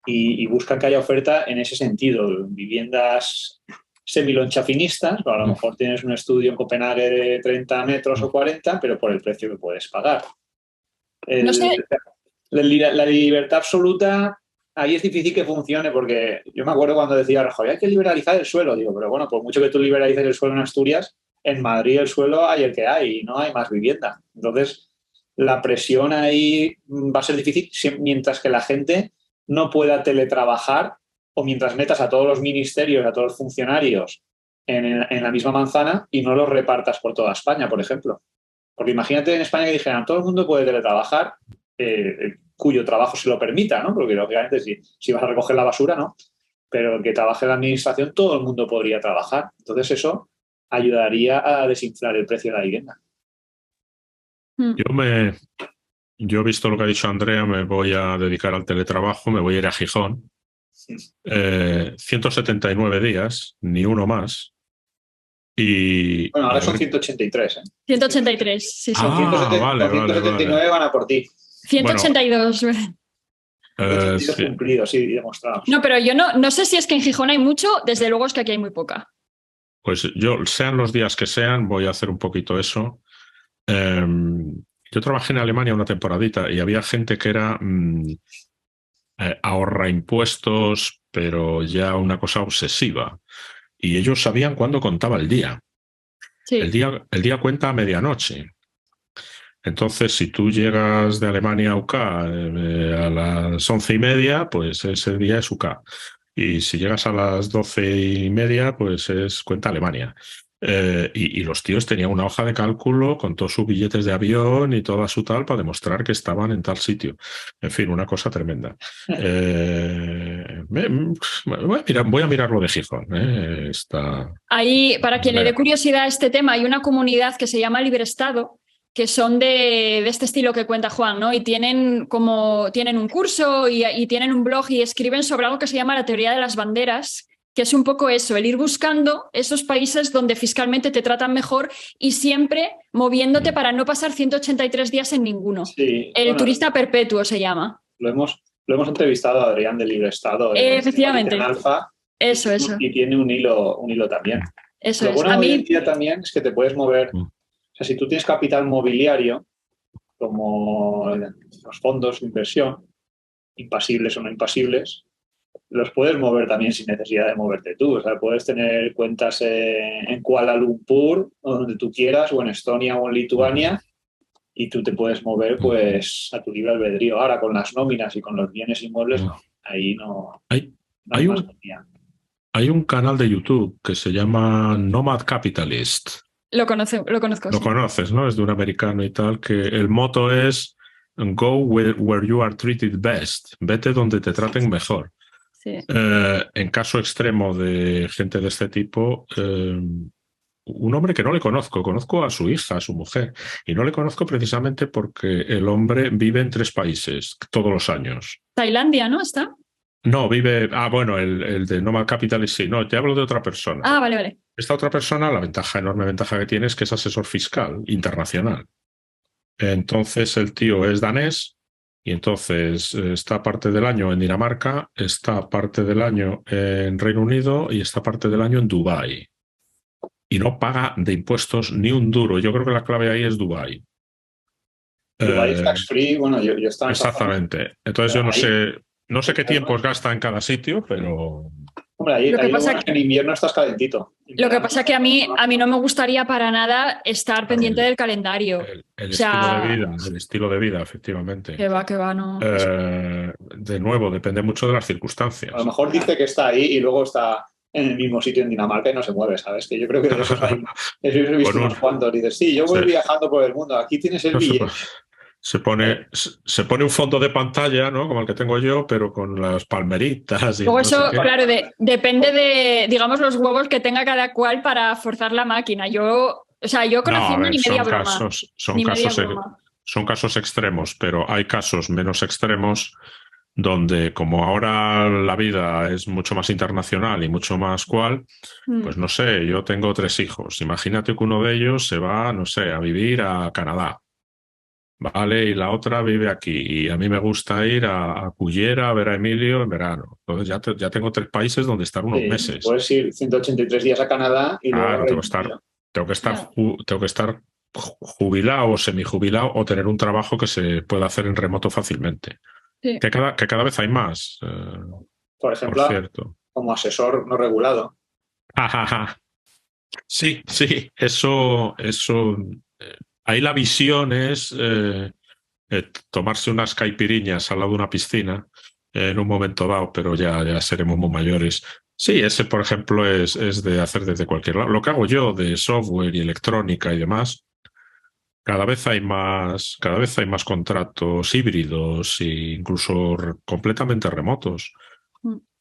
Y buscan que haya oferta en ese sentido. Viviendas semilonchafinistas, a lo mejor tienes un estudio en Copenhague de 30 metros o 40, pero por el precio que puedes pagar.
No sé.
La libertad absoluta, ahí es difícil que funcione, porque yo me acuerdo cuando decía Rajoy, hay que liberalizar el suelo. Digo, pero bueno, por mucho que tú liberalices el suelo en Asturias, en Madrid el suelo hay el que hay y no hay más vivienda. Entonces, la presión ahí va a ser difícil mientras que la gente no pueda teletrabajar o mientras metas a todos los ministerios, a todos los funcionarios en la misma manzana y no los repartas por toda España, por ejemplo. Porque imagínate en España que dijeran, todo el mundo puede teletrabajar, cuyo trabajo se lo permita, ¿no? Porque lógicamente si vas a recoger la basura, ¿no? Pero el que trabaje en la administración, todo el mundo podría trabajar. Entonces eso ayudaría a desinflar el precio de la vivienda.
Yo he visto lo que ha dicho Andrea, me voy a dedicar al teletrabajo, me voy a ir a Gijón. 179 días, ni uno más. Y
bueno, ahora son 183, ¿eh?
183, sí, sí.
Vale,
179 van a por ti.
182.
Bueno, sí. Cumplidos, sí, demostrados.
No, pero yo no sé si es que en Gijón hay mucho, desde luego es que aquí hay muy poca.
Pues yo, sean los días que sean, voy a hacer un poquito eso. Yo trabajé en Alemania una temporadita y había gente que era ahorra impuestos, pero ya una cosa obsesiva. Y ellos sabían cuándo contaba el día.
Sí.
El día cuenta a medianoche. Entonces, si tú llegas de Alemania a UK a las 11:30, pues ese día es UK. y si llegas a las 12:30, pues es cuenta Alemania. Y los tíos tenían una hoja de cálculo con todos sus billetes de avión y toda su tal para demostrar que estaban en tal sitio. En fin, una cosa tremenda. Voy a mirar lo de Gijón.
Ahí, para quien le dé curiosidad a este tema, hay una comunidad que se llama Libre Estado, que son de este estilo que cuenta Juan, ¿no? Y tienen un curso y tienen un blog y escriben sobre algo que se llama la teoría de las banderas, que es un poco eso, el ir buscando esos países donde fiscalmente te tratan mejor y siempre moviéndote para no pasar 183 días en ninguno.
Sí,
el turista perpetuo se llama.
Lo hemos entrevistado a Adrián de Libre Estado.
Efectivamente.
En Alfa.
Eso.
Y tiene un hilo también.
Eso
Lo bueno hoy en día también es que te puedes mover. O sea, si tú tienes capital mobiliario, como los fondos de inversión, impasibles o no impasibles, los puedes mover también sin necesidad de moverte tú. O sea, puedes tener cuentas en Kuala Lumpur, o donde tú quieras, o en Estonia o en Lituania, y tú te puedes mover pues a tu libre albedrío. Ahora, con las nóminas y con los bienes inmuebles, no, ahí no hay más copia.
Hay un canal de YouTube que se llama Nomad Capitalist.
Lo conozco.
Lo conoces, ¿no? Es de un americano y tal, que el moto es Go where you are treated best. Vete donde te traten mejor.
Sí.
En caso extremo de gente de este tipo, un hombre que no le conozco a su hija, a su mujer, y no le conozco precisamente porque el hombre vive en 3 países todos los años.
Tailandia, ¿no? ¿Está?
No, vive... bueno, el de Nomad Capitalist sí. No, te hablo de otra persona.
Vale.
Esta otra persona, la enorme ventaja que tiene es que es asesor fiscal internacional. Entonces el tío es danés y entonces está parte del año en Dinamarca, está parte del año en Reino Unido y está parte del año en Dubái. Y no paga de impuestos ni un duro. Yo creo que la clave ahí es Dubái.
Dubái es tax free, bueno, yo estaba en
exactamente. Entonces yo no sé qué tiempos gasta en cada sitio, pero...
Hombre, ahí en invierno estás calentito.
Lo que pasa es que a mí no me gustaría para nada estar pendiente del calendario.
El estilo de vida, efectivamente.
Que va, no.
De nuevo, depende mucho de las circunstancias.
A lo mejor dice que está ahí y luego está en el mismo sitio en Dinamarca y no se mueve, ¿sabes? Que yo creo que de esos hay. Eso he visto unos cuantos. Dices, sí, yo voy viajando por el mundo, aquí tienes el billete.
Se pone un fondo de pantalla, ¿no? Como el que tengo yo, pero con las palmeritas. Y
luego eso, claro, depende de, digamos, los huevos que tenga cada cual para forzar la máquina. Yo conociendo ni media broma.
Son casos extremos, pero hay casos menos extremos donde, como ahora la vida es mucho más internacional y mucho más pues no sé, yo tengo 3 hijos. Imagínate que uno de ellos se va, no sé, a vivir a Canadá. Vale, y la otra vive aquí. Y a mí me gusta ir a Cullera a ver a Emilio en verano. Entonces ya tengo 3 países donde estar unos meses.
Puedes ir 183 días a Canadá y luego...
Tengo que estar jubilado o semijubilado o tener un trabajo que se pueda hacer en remoto fácilmente. Sí. Que cada vez hay más.
Por ejemplo, como asesor no regulado.
Sí, eso ahí la visión es tomarse unas caipiriñas al lado de una piscina en un momento dado, pero ya seremos muy mayores. Sí, ese, por ejemplo, es de hacer desde cualquier lado. Lo que hago yo de software y electrónica y demás, cada vez hay más contratos híbridos e incluso completamente remotos.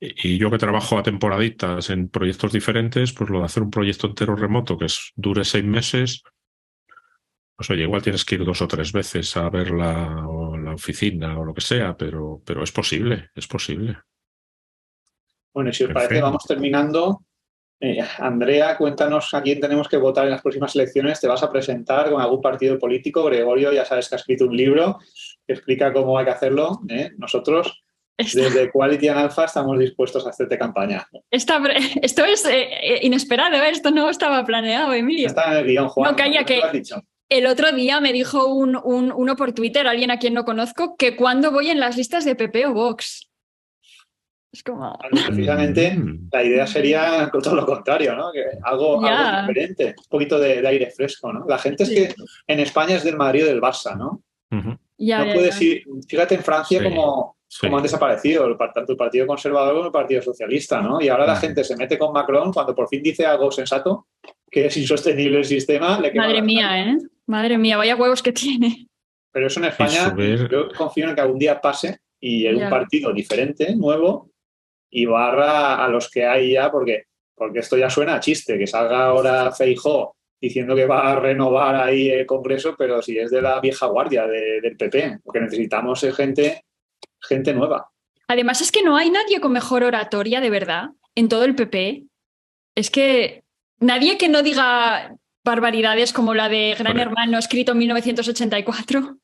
Y yo que trabajo a temporaditas en proyectos diferentes, pues lo de hacer un proyecto entero remoto que dure 6 meses, pues oye, igual tienes que ir 2 o 3 veces a ver la oficina o lo que sea, pero es posible.
Bueno, y si os parece, vamos terminando. Andrea, cuéntanos a quién tenemos que votar en las próximas elecciones. ¿Te vas a presentar con algún partido político? Gregorio, ya sabes que ha escrito un libro que explica cómo hay que hacerlo. Nosotros, desde Quality and Alpha, estamos dispuestos a hacerte campaña.
Esto es inesperado, esto no estaba planeado, Emilio.
Está en el guión, Juan.
No, calla, que... has dicho? El otro día me dijo uno por Twitter, alguien a quien no conozco, que cuando voy en las listas de PP o Vox. Es como...
Precisamente la idea sería todo lo contrario, ¿no? Que algo diferente, un poquito de aire fresco, ¿no? La gente es que en España es del Madrid o del Barça, ¿no? No puedes ir... Fíjate en Francia como cómo han desaparecido tanto el Partido Conservador como el Partido Socialista, ¿no? Y ahora la gente se mete con Macron cuando por fin dice algo sensato, que es insostenible el sistema.
Madre mía, ¿eh? Madre mía, vaya huevos que tiene.
Pero eso en España, yo confío en que algún día pase y hay un partido diferente, nuevo, y barra a los que hay ya, porque esto ya suena a chiste, que salga ahora Feijóo diciendo que va a renovar ahí el Congreso, pero si es de la vieja guardia del PP, porque necesitamos gente nueva.
Además es que no hay nadie con mejor oratoria, de verdad, en todo el PP. Es que nadie que no diga barbaridades como la de Gran Hermano escrito en 1984.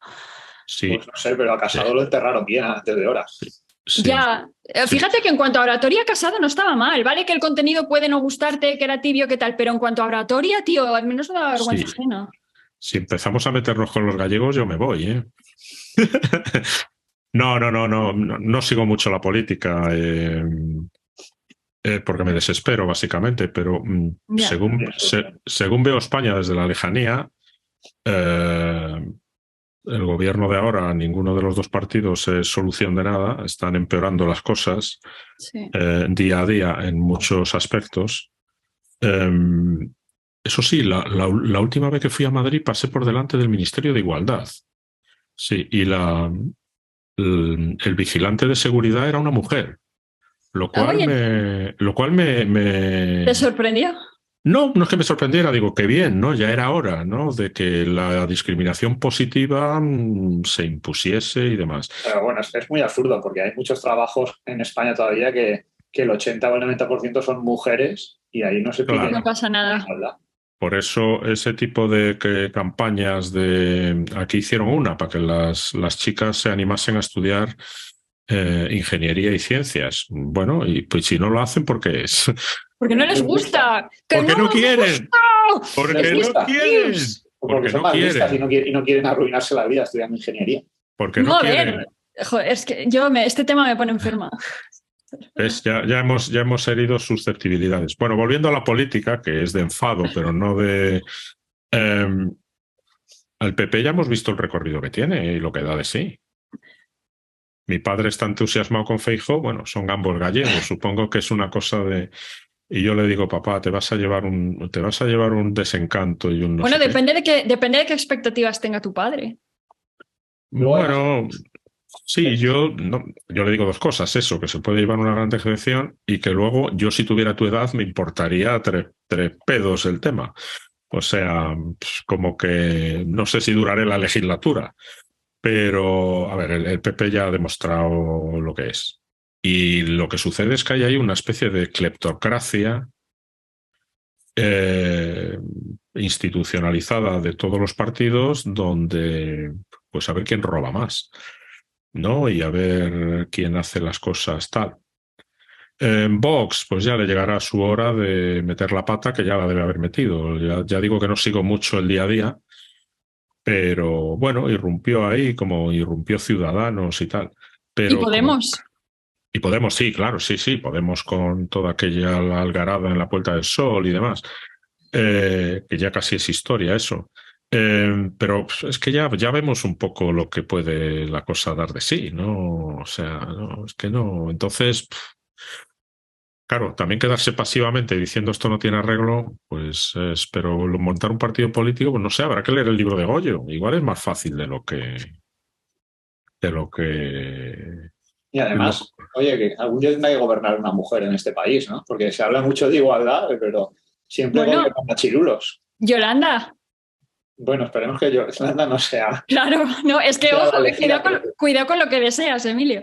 Sí.
Pues no sé, pero a Casado lo enterraron bien antes de horas.
Sí.
Ya, fíjate que en cuanto a oratoria, Casado no estaba mal. Vale que el contenido puede no gustarte, que era tibio, que tal, pero en cuanto a oratoria, tío, al menos no da vergüenza ajena.
Si empezamos a meternos con los gallegos, yo me voy, ¿eh? No sigo mucho la política porque me desespero, básicamente, pero según veo España desde la lejanía, el gobierno de ahora, ninguno de los dos partidos es solución de nada, están empeorando las cosas día a día en muchos aspectos. Eso sí, la última vez que fui a Madrid pasé por delante del Ministerio de Igualdad. Sí, y el vigilante de seguridad era una mujer, lo cual me...
¿Te sorprendió?
No es que me sorprendiera, digo, qué bien, ¿no? Ya era hora, ¿no? De que la discriminación positiva se impusiese y demás.
Pero bueno, es muy absurdo porque hay muchos trabajos en España todavía que el 80 o el 90% son mujeres y ahí no se pide.
No pasa nada.
Por eso ese tipo de campañas aquí hicieron una para que las chicas se animasen a estudiar ingeniería y ciencias. Bueno, y pues si no lo hacen, ¿por qué es?
Porque no les gusta.
Porque no quieren. Porque no quieren.
Porque son machistas y no quieren arruinarse la vida estudiando ingeniería.
Porque no quieren.
Joder, es que este tema me pone enferma.
Ya hemos herido susceptibilidades. Bueno, volviendo a la política, que es de enfado, pero no de... al PP ya hemos visto el recorrido que tiene y lo que da de sí. Mi padre está entusiasmado con Feijóo, bueno, son ambos gallegos, supongo que es una cosa de... Y yo le digo, papá, te vas a llevar un desencanto y un no sé
depende de qué expectativas tenga tu padre.
Bueno, sí, yo le digo dos cosas, eso, que se puede llevar una gran decepción y que luego yo si tuviera tu edad me importaría tres pedos el tema. O sea, pues, como que no sé si duraré la legislatura, pero a ver, el PP ya ha demostrado lo que es. Y lo que sucede es que hay ahí una especie de cleptocracia institucionalizada de todos los partidos donde, pues a ver quién roba más, ¿no? Y a ver quién hace las cosas tal. En Vox, pues ya le llegará su hora de meter la pata, que ya la debe haber metido. Ya digo que no sigo mucho el día a día, pero bueno, irrumpió ahí como irrumpió Ciudadanos y tal. Pero
¿Y Podemos?
Y Podemos, sí, claro, sí, Podemos con toda aquella algarada en la Puerta del Sol y demás, que ya casi es historia eso. Pero es que ya vemos un poco lo que puede la cosa dar de sí, ¿no? O sea, no, es que no. Entonces, claro, también quedarse pasivamente diciendo esto no tiene arreglo, pues pero montar un partido político, pues no sé, habrá que leer el libro de Goyo. Igual es más fácil de lo que...
Y además, oye, que algún día tendrá que gobernar una mujer en este país, ¿no? Porque se habla mucho de igualdad, pero siempre gobiernan machirulos.
Yolanda.
Bueno, esperemos que Yolanda no sea...
Claro, no, es que ojo, cuidado con lo que deseas, Emilio.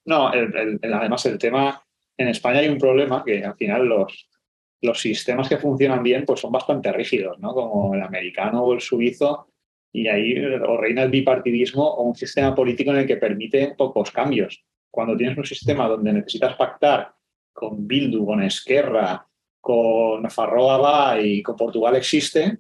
No, además el tema... En España hay un problema que al final los sistemas que funcionan bien pues son bastante rígidos, ¿no? Como el americano o el suizo, y ahí o reina el bipartidismo o un sistema político en el que permite pocos cambios. Cuando tienes un sistema donde necesitas pactar con Bildu, con Esquerra, con Farroa y con Portugal existe,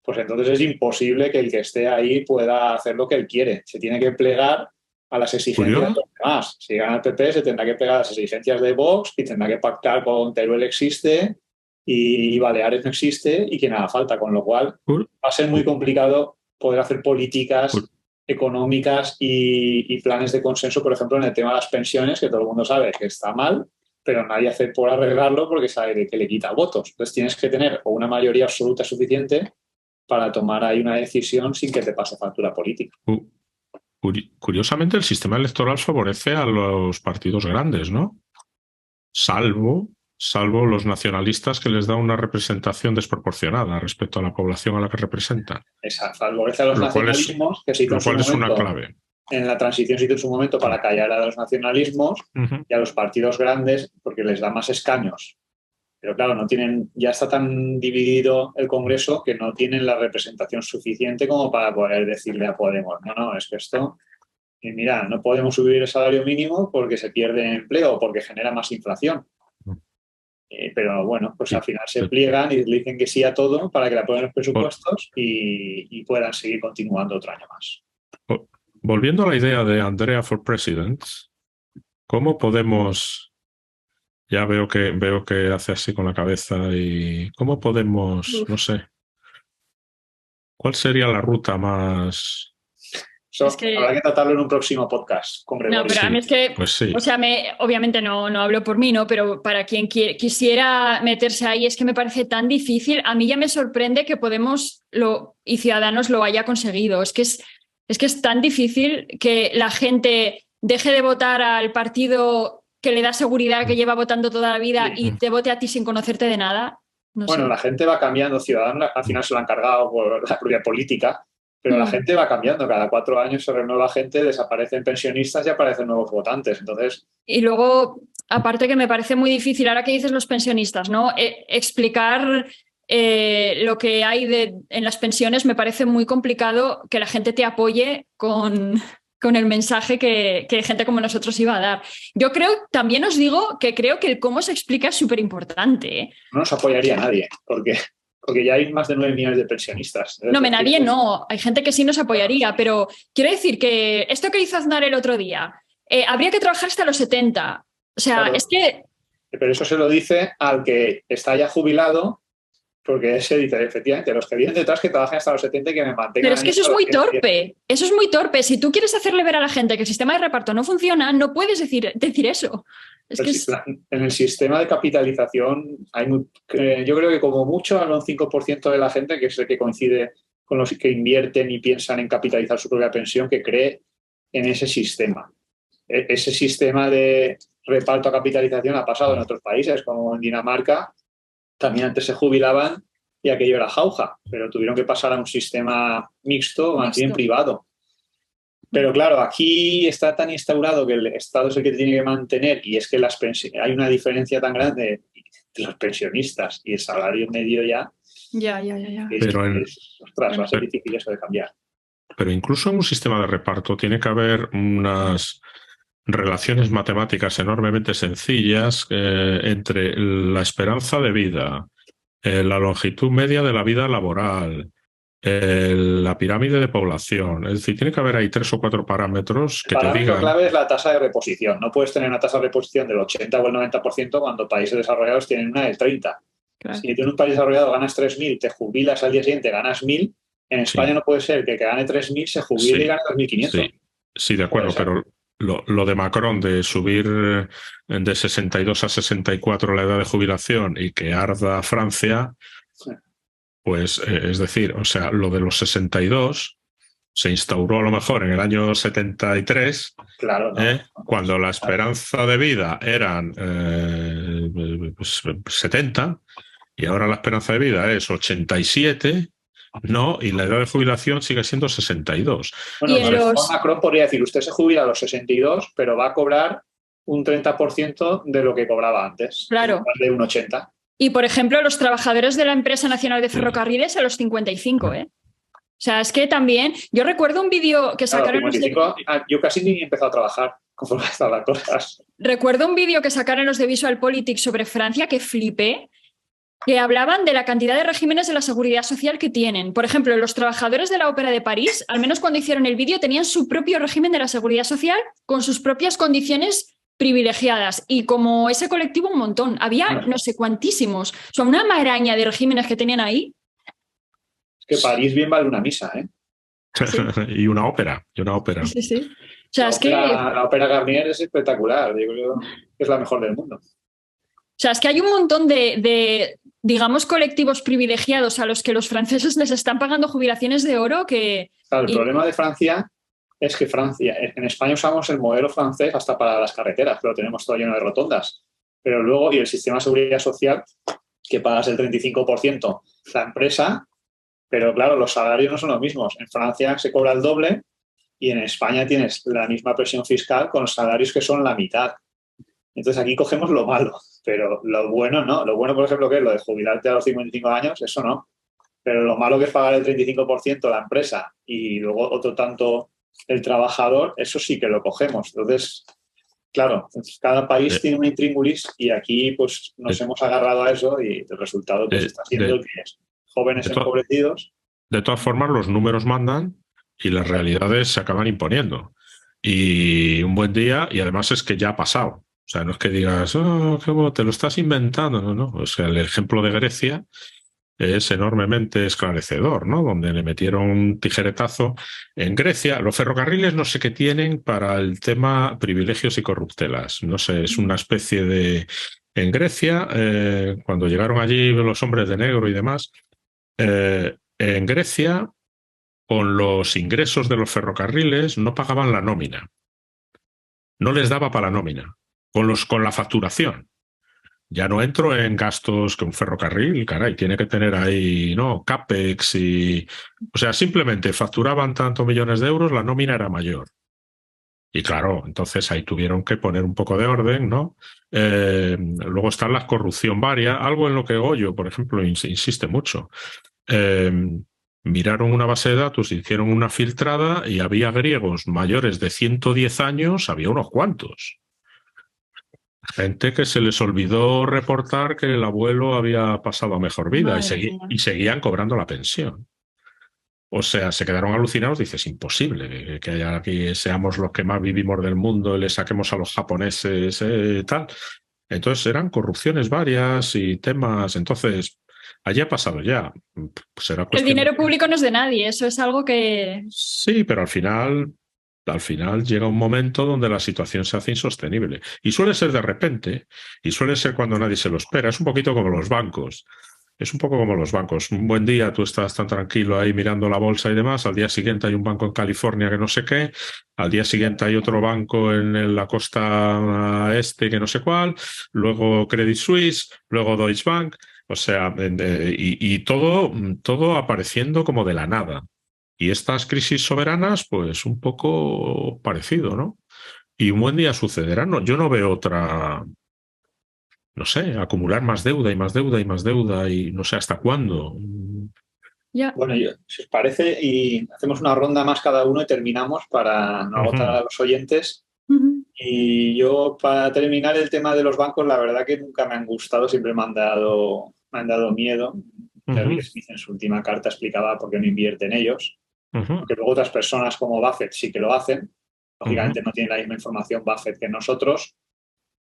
pues entonces es imposible que el que esté ahí pueda hacer lo que él quiere. Se tiene que plegar a las exigencias de los demás. Si gana el PP se tendrá que pegar a las exigencias de Vox y tendrá que pactar con Teruel existe y Baleares no existe y que nada falta, con lo cual va a ser muy complicado poder hacer políticas económicas y planes de consenso, por ejemplo, en el tema de las pensiones, que todo el mundo sabe que está mal, pero nadie hace por arreglarlo porque sabe que le quita votos. Entonces tienes que tener una mayoría absoluta suficiente para tomar ahí una decisión sin que te pase factura política.
Curiosamente, el sistema electoral favorece a los partidos grandes, ¿no? Salvo los nacionalistas, que les da una representación desproporcionada respecto a la población a la que representan.
Exacto, favorece a los nacionalismos, que se hizo en su momento,
una clave.
En la transición se hizo en su momento para callar a los nacionalismos y a los partidos grandes porque les da más escaños. Pero claro, no tienen, ya está tan dividido el Congreso que no tienen la representación suficiente como para poder decirle a Podemos, no, es que esto, mira, no podemos subir el salario mínimo porque se pierde empleo o porque genera más inflación. Pero bueno, pues al final se pliegan y le dicen que sí a todo para que le aprueben los presupuestos y puedan seguir continuando otro año más.
Volviendo a la idea de Andrea for President, ¿cómo podemos... Ya veo que hace así con la cabeza y ¿cómo podemos, no sé, cuál sería la ruta más...
Habrá que tratarlo en un próximo podcast con Gregorio.
No, pero a mí es que,
pues sí.
O sea, obviamente no hablo por mí, ¿no? Pero para quien quisiera meterse ahí es que me parece tan difícil. A mí ya me sorprende que Podemos y Ciudadanos lo haya conseguido. Es que es tan difícil que la gente deje de votar al partido que le da seguridad, que lleva votando toda la vida y te vote a ti sin conocerte de nada. No sé.
La gente va cambiando. Ciudadanos al final se lo han cargado por la propia política. Pero la gente va cambiando, cada 4 años se renueva gente, desaparecen pensionistas y aparecen nuevos votantes. Entonces...
Y luego, aparte que me parece muy difícil, ahora que dices los pensionistas, ¿no? Explicar lo que hay en las pensiones me parece muy complicado que la gente te apoye con el mensaje que gente como nosotros iba a dar. Yo también os digo que creo que el cómo se explica es súper importante, ¿eh?
No nos apoyaría nadie, porque ya hay más de 9 millones de pensionistas.
No, nadie no. Hay gente que sí nos apoyaría, pero quiero decir que esto que hizo Aznar el otro día, habría que trabajar hasta los 70. O sea, claro, es que...
Pero eso se lo dice al que está ya jubilado, porque ese dice, efectivamente, los que vienen detrás que trabajen hasta los 70 y que me mantengan...
Pero es que eso es muy torpe. Eso es muy torpe. Si tú quieres hacerle ver a la gente que el sistema de reparto no funciona, no puedes decir eso.
En el sistema de capitalización yo creo que como mucho habrá un 5% de la gente que es el que coincide con los que invierten y piensan en capitalizar su propia pensión, que cree en ese sistema. Ese sistema de reparto a capitalización ha pasado en otros países, como en Dinamarca. También antes se jubilaban y aquello era jauja, pero tuvieron que pasar a un sistema mixto, más bien privado. Pero claro, aquí está tan instaurado que el Estado es el que tiene que mantener, y es que hay una diferencia tan grande entre los pensionistas y el salario medio ya.
Ya.
Ostras, va a ser difícil eso de cambiar.
Pero incluso en un sistema de reparto tiene que haber unas relaciones matemáticas enormemente sencillas entre la esperanza de vida, la longitud media de la vida laboral, la pirámide de población. Es decir, tiene que haber ahí 3 o 4 parámetros que te digan...
La clave es la tasa de reposición. No puedes tener una tasa de reposición del 80 o el 90% cuando países desarrollados tienen una del 30%. Claro. Si tú en un país desarrollado ganas 3.000, te jubilas al día siguiente, ganas 1.000, en España no puede ser que gane 3.000, se jubile y gane 2.500.
Sí, de acuerdo, pero lo de Macron de subir de 62 a 64 la edad de jubilación y que arda Francia... Pues es decir, o sea, lo de los 62 se instauró a lo mejor en el año 73,
claro,
cuando la esperanza de vida eran 70 y ahora la esperanza de vida es 87, ¿no? Y la edad de jubilación sigue siendo 62.
Bueno, Macron podría decir, usted se jubila a los 62, pero va a cobrar un 30% de lo que cobraba antes.
Claro.
De un 80%.
Y, por ejemplo, los trabajadores de la Empresa Nacional de Ferrocarriles a los 55, ¿eh? O sea, es que también... Yo recuerdo un vídeo que sacaron...
55, yo casi ni he empezado a trabajar conforme están las cosas.
Recuerdo un vídeo que sacaron los de Visual Politics sobre Francia que flipé, que hablaban de la cantidad de regímenes de la seguridad social que tienen. Por ejemplo, los trabajadores de la Ópera de París, al menos cuando hicieron el vídeo, tenían su propio régimen de la seguridad social con sus propias condiciones privilegiadas, y como ese colectivo un montón, había no sé cuantísimos, o sea, una maraña de regímenes que tenían ahí.
Es que París bien vale una misa, ¿eh?
Sí.
Y una ópera.
Sí, sí. O sea,
La ópera Garnier es espectacular. Yo creo que es la mejor del mundo.
O sea, es que hay un montón digamos, colectivos privilegiados a los que los franceses les están pagando jubilaciones de oro que...
Claro, el problema de Francia es que en España usamos el modelo francés hasta para las carreteras, pero tenemos todo lleno de rotondas. Pero luego, y el sistema de seguridad social, que pagas el 35% la empresa, pero claro, los salarios no son los mismos. En Francia se cobra el doble y en España tienes la misma presión fiscal con salarios que son la mitad. Entonces aquí cogemos lo malo, pero lo bueno no. Lo bueno, por ejemplo, que es lo de jubilarte a los 55 años, eso no. Pero lo malo que es pagar el 35% la empresa y luego otro tanto el trabajador, eso sí que lo cogemos. Entonces, claro, cada país tiene un intríngulis y aquí pues nos hemos agarrado a eso y el resultado pues está siendo el que es. Jóvenes empobrecidos.
De todas formas, los números mandan y las realidades se acaban imponiendo. Y un buen día, y además es que ya ha pasado. O sea, no es que digas, oh, te lo estás inventando. No, no. O sea, el ejemplo de Grecia es enormemente esclarecedor, ¿no? Donde le metieron un tijeretazo. En Grecia, los ferrocarriles no sé qué tienen para el tema privilegios y corruptelas. No sé, es una especie de... En Grecia, cuando llegaron allí los hombres de negro y demás, en Grecia, con los ingresos de los ferrocarriles, no pagaban la nómina. No les daba para la nómina. Con la facturación. Ya no entro en gastos que un ferrocarril, caray, tiene que tener ahí, ¿no? CAPEX y... O sea, simplemente facturaban tantos millones de euros, la nómina era mayor. Y claro, entonces ahí tuvieron que poner un poco de orden, ¿no? Luego está la corrupción varia, algo en lo que Goyo, por ejemplo, insiste mucho. Miraron una base de datos, hicieron una filtrada y había griegos mayores de 110 años, había unos cuantos. Gente que se les olvidó reportar que el abuelo había pasado a mejor vida y seguían cobrando la pensión. O sea, se quedaron alucinados. Dices, imposible que haya aquí seamos los que más vivimos del mundo y le saquemos a los japoneses tal. Entonces eran corrupciones varias y temas. Entonces, allí ha pasado ya. Será
el dinero público no es de nadie, eso es algo que...
Sí, pero al final llega un momento donde la situación se hace insostenible. Y suele ser de repente, y suele ser cuando nadie se lo espera. Es un poquito como los bancos. Es un poco como los bancos. Un buen día tú estás tan tranquilo ahí mirando la bolsa y demás, al día siguiente hay un banco en California que no sé qué, al día siguiente hay otro banco en la costa este que no sé cuál, luego Credit Suisse, luego Deutsche Bank, o sea, y todo apareciendo como de la nada. Y estas crisis soberanas, pues un poco parecido, ¿no? Y un buen día sucederá. No, yo no veo otra, no sé, acumular más deuda y más deuda y más deuda y no sé hasta cuándo.
Yeah.
Bueno, si os parece, y hacemos una ronda más cada uno y terminamos para no agotar a los oyentes. Y yo, para terminar el tema de los bancos, la verdad que nunca me han gustado, siempre me han dado miedo. Terry Smith en su última carta explicaba por qué no invierte en ellos. Aunque luego otras personas como Buffett sí que lo hacen. Lógicamente no tienen la misma información Buffett que nosotros.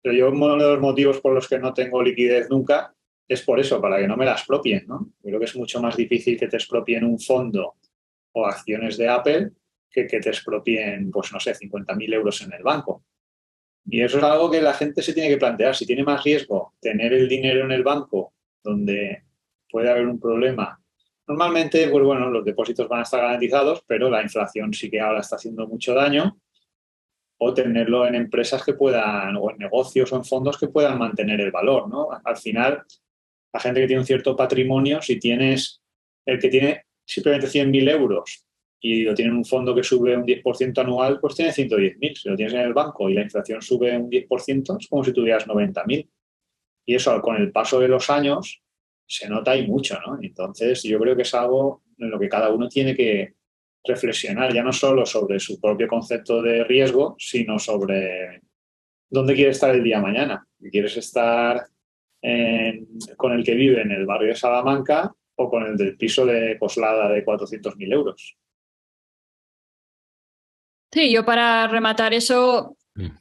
Pero yo uno de los motivos por los que no tengo liquidez nunca es por eso, para que no me la expropien, ¿no? Yo creo que es mucho más difícil que te expropien un fondo o acciones de Apple que te expropien, pues no sé, 50.000 euros en el banco. Y eso es algo que la gente se tiene que plantear. Si tiene más riesgo tener el dinero en el banco, donde puede haber un problema. Normalmente, pues bueno, los depósitos van a estar garantizados, pero la inflación sí que ahora está haciendo mucho daño. O tenerlo en empresas que puedan, o en negocios o en fondos que puedan mantener el valor, ¿no? Al final, la gente que tiene un cierto patrimonio, si tienes el que tiene simplemente 100.000 euros y lo tiene en un fondo que sube un 10% anual, pues tiene 110.000. Si lo tienes en el banco y la inflación sube un 10%, es como si tuvieras 90.000. Y eso, con el paso de los años, se nota y mucho, ¿no? Entonces, yo creo que es algo en lo que cada uno tiene que reflexionar, ya no solo sobre su propio concepto de riesgo, sino sobre dónde quieres estar el día de mañana. ¿Quieres estar con el que vive en el barrio de Salamanca o con el del piso de Coslada de 400.000 euros?
Sí, yo para rematar eso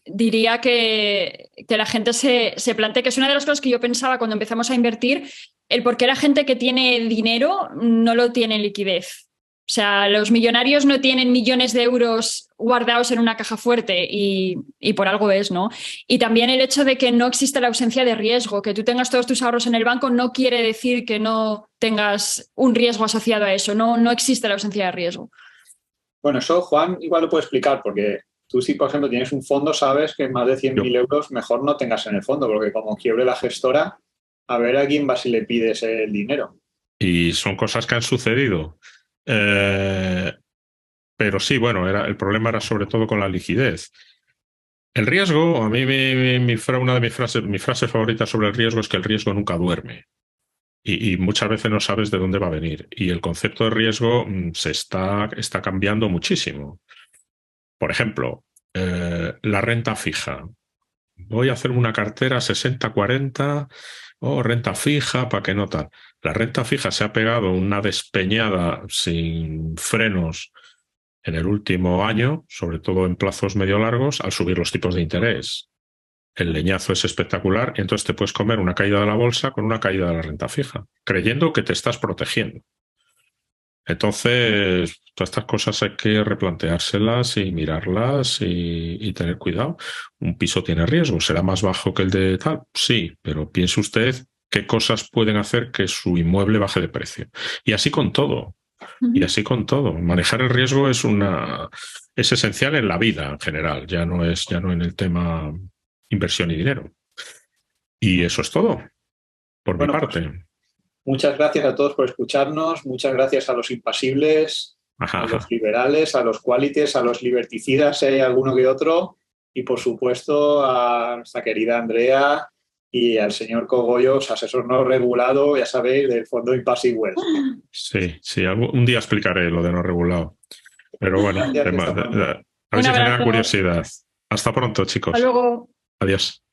diría que la gente se plantee, que es una de las cosas que yo pensaba cuando empezamos a invertir, el por qué la gente que tiene dinero no lo tiene en liquidez. O sea, los millonarios no tienen millones de euros guardados en una caja fuerte y por algo es, ¿no? Y también el hecho de que no existe la ausencia de riesgo, que tú tengas todos tus ahorros en el banco no quiere decir que no tengas un riesgo asociado a eso, no existe la ausencia de riesgo.
Bueno, eso Juan igual lo puede explicar, porque tú si, por ejemplo, tienes un fondo, sabes que más de 100.000 euros mejor no tengas en el fondo, porque como quiebre la gestora, a ver a quién vas y le pides el dinero.
Y son cosas que han sucedido. Pero sí, bueno, el problema era sobre todo con la liquidez. El riesgo, a mí una de mis frases favoritas sobre el riesgo es que el riesgo nunca duerme. Y muchas veces no sabes de dónde va a venir. Y el concepto de riesgo se está cambiando muchísimo. Por ejemplo, la renta fija. Voy a hacer una cartera 60-40 o renta fija para que no tal. La renta fija se ha pegado una despeñada sin frenos en el último año, sobre todo en plazos medio largos, al subir los tipos de interés. El leñazo es espectacular y entonces te puedes comer una caída de la bolsa con una caída de la renta fija, creyendo que te estás protegiendo. Entonces, todas estas cosas hay que replanteárselas y mirarlas y tener cuidado. Un piso tiene riesgo, será más bajo que el de tal, sí, pero piense usted qué cosas pueden hacer que su inmueble baje de precio. Y así con todo. Y así con todo. Manejar el riesgo es esencial en la vida en general, ya no en el tema inversión y dinero. Y eso es todo, por mi parte.
Pues, muchas gracias a todos por escucharnos, muchas gracias a los impasibles, a los liberales, a los qualities, a los liberticidas, si hay alguno que otro, y por supuesto a nuestra querida Andrea y al señor Cogollos, asesor no regulado, ya sabéis, del Fondo Impassive Wealth.
Sí, un día explicaré lo de no regulado. Pero bueno, a ver si genera curiosidad. Hasta pronto, chicos.
Hasta luego.
Adiós.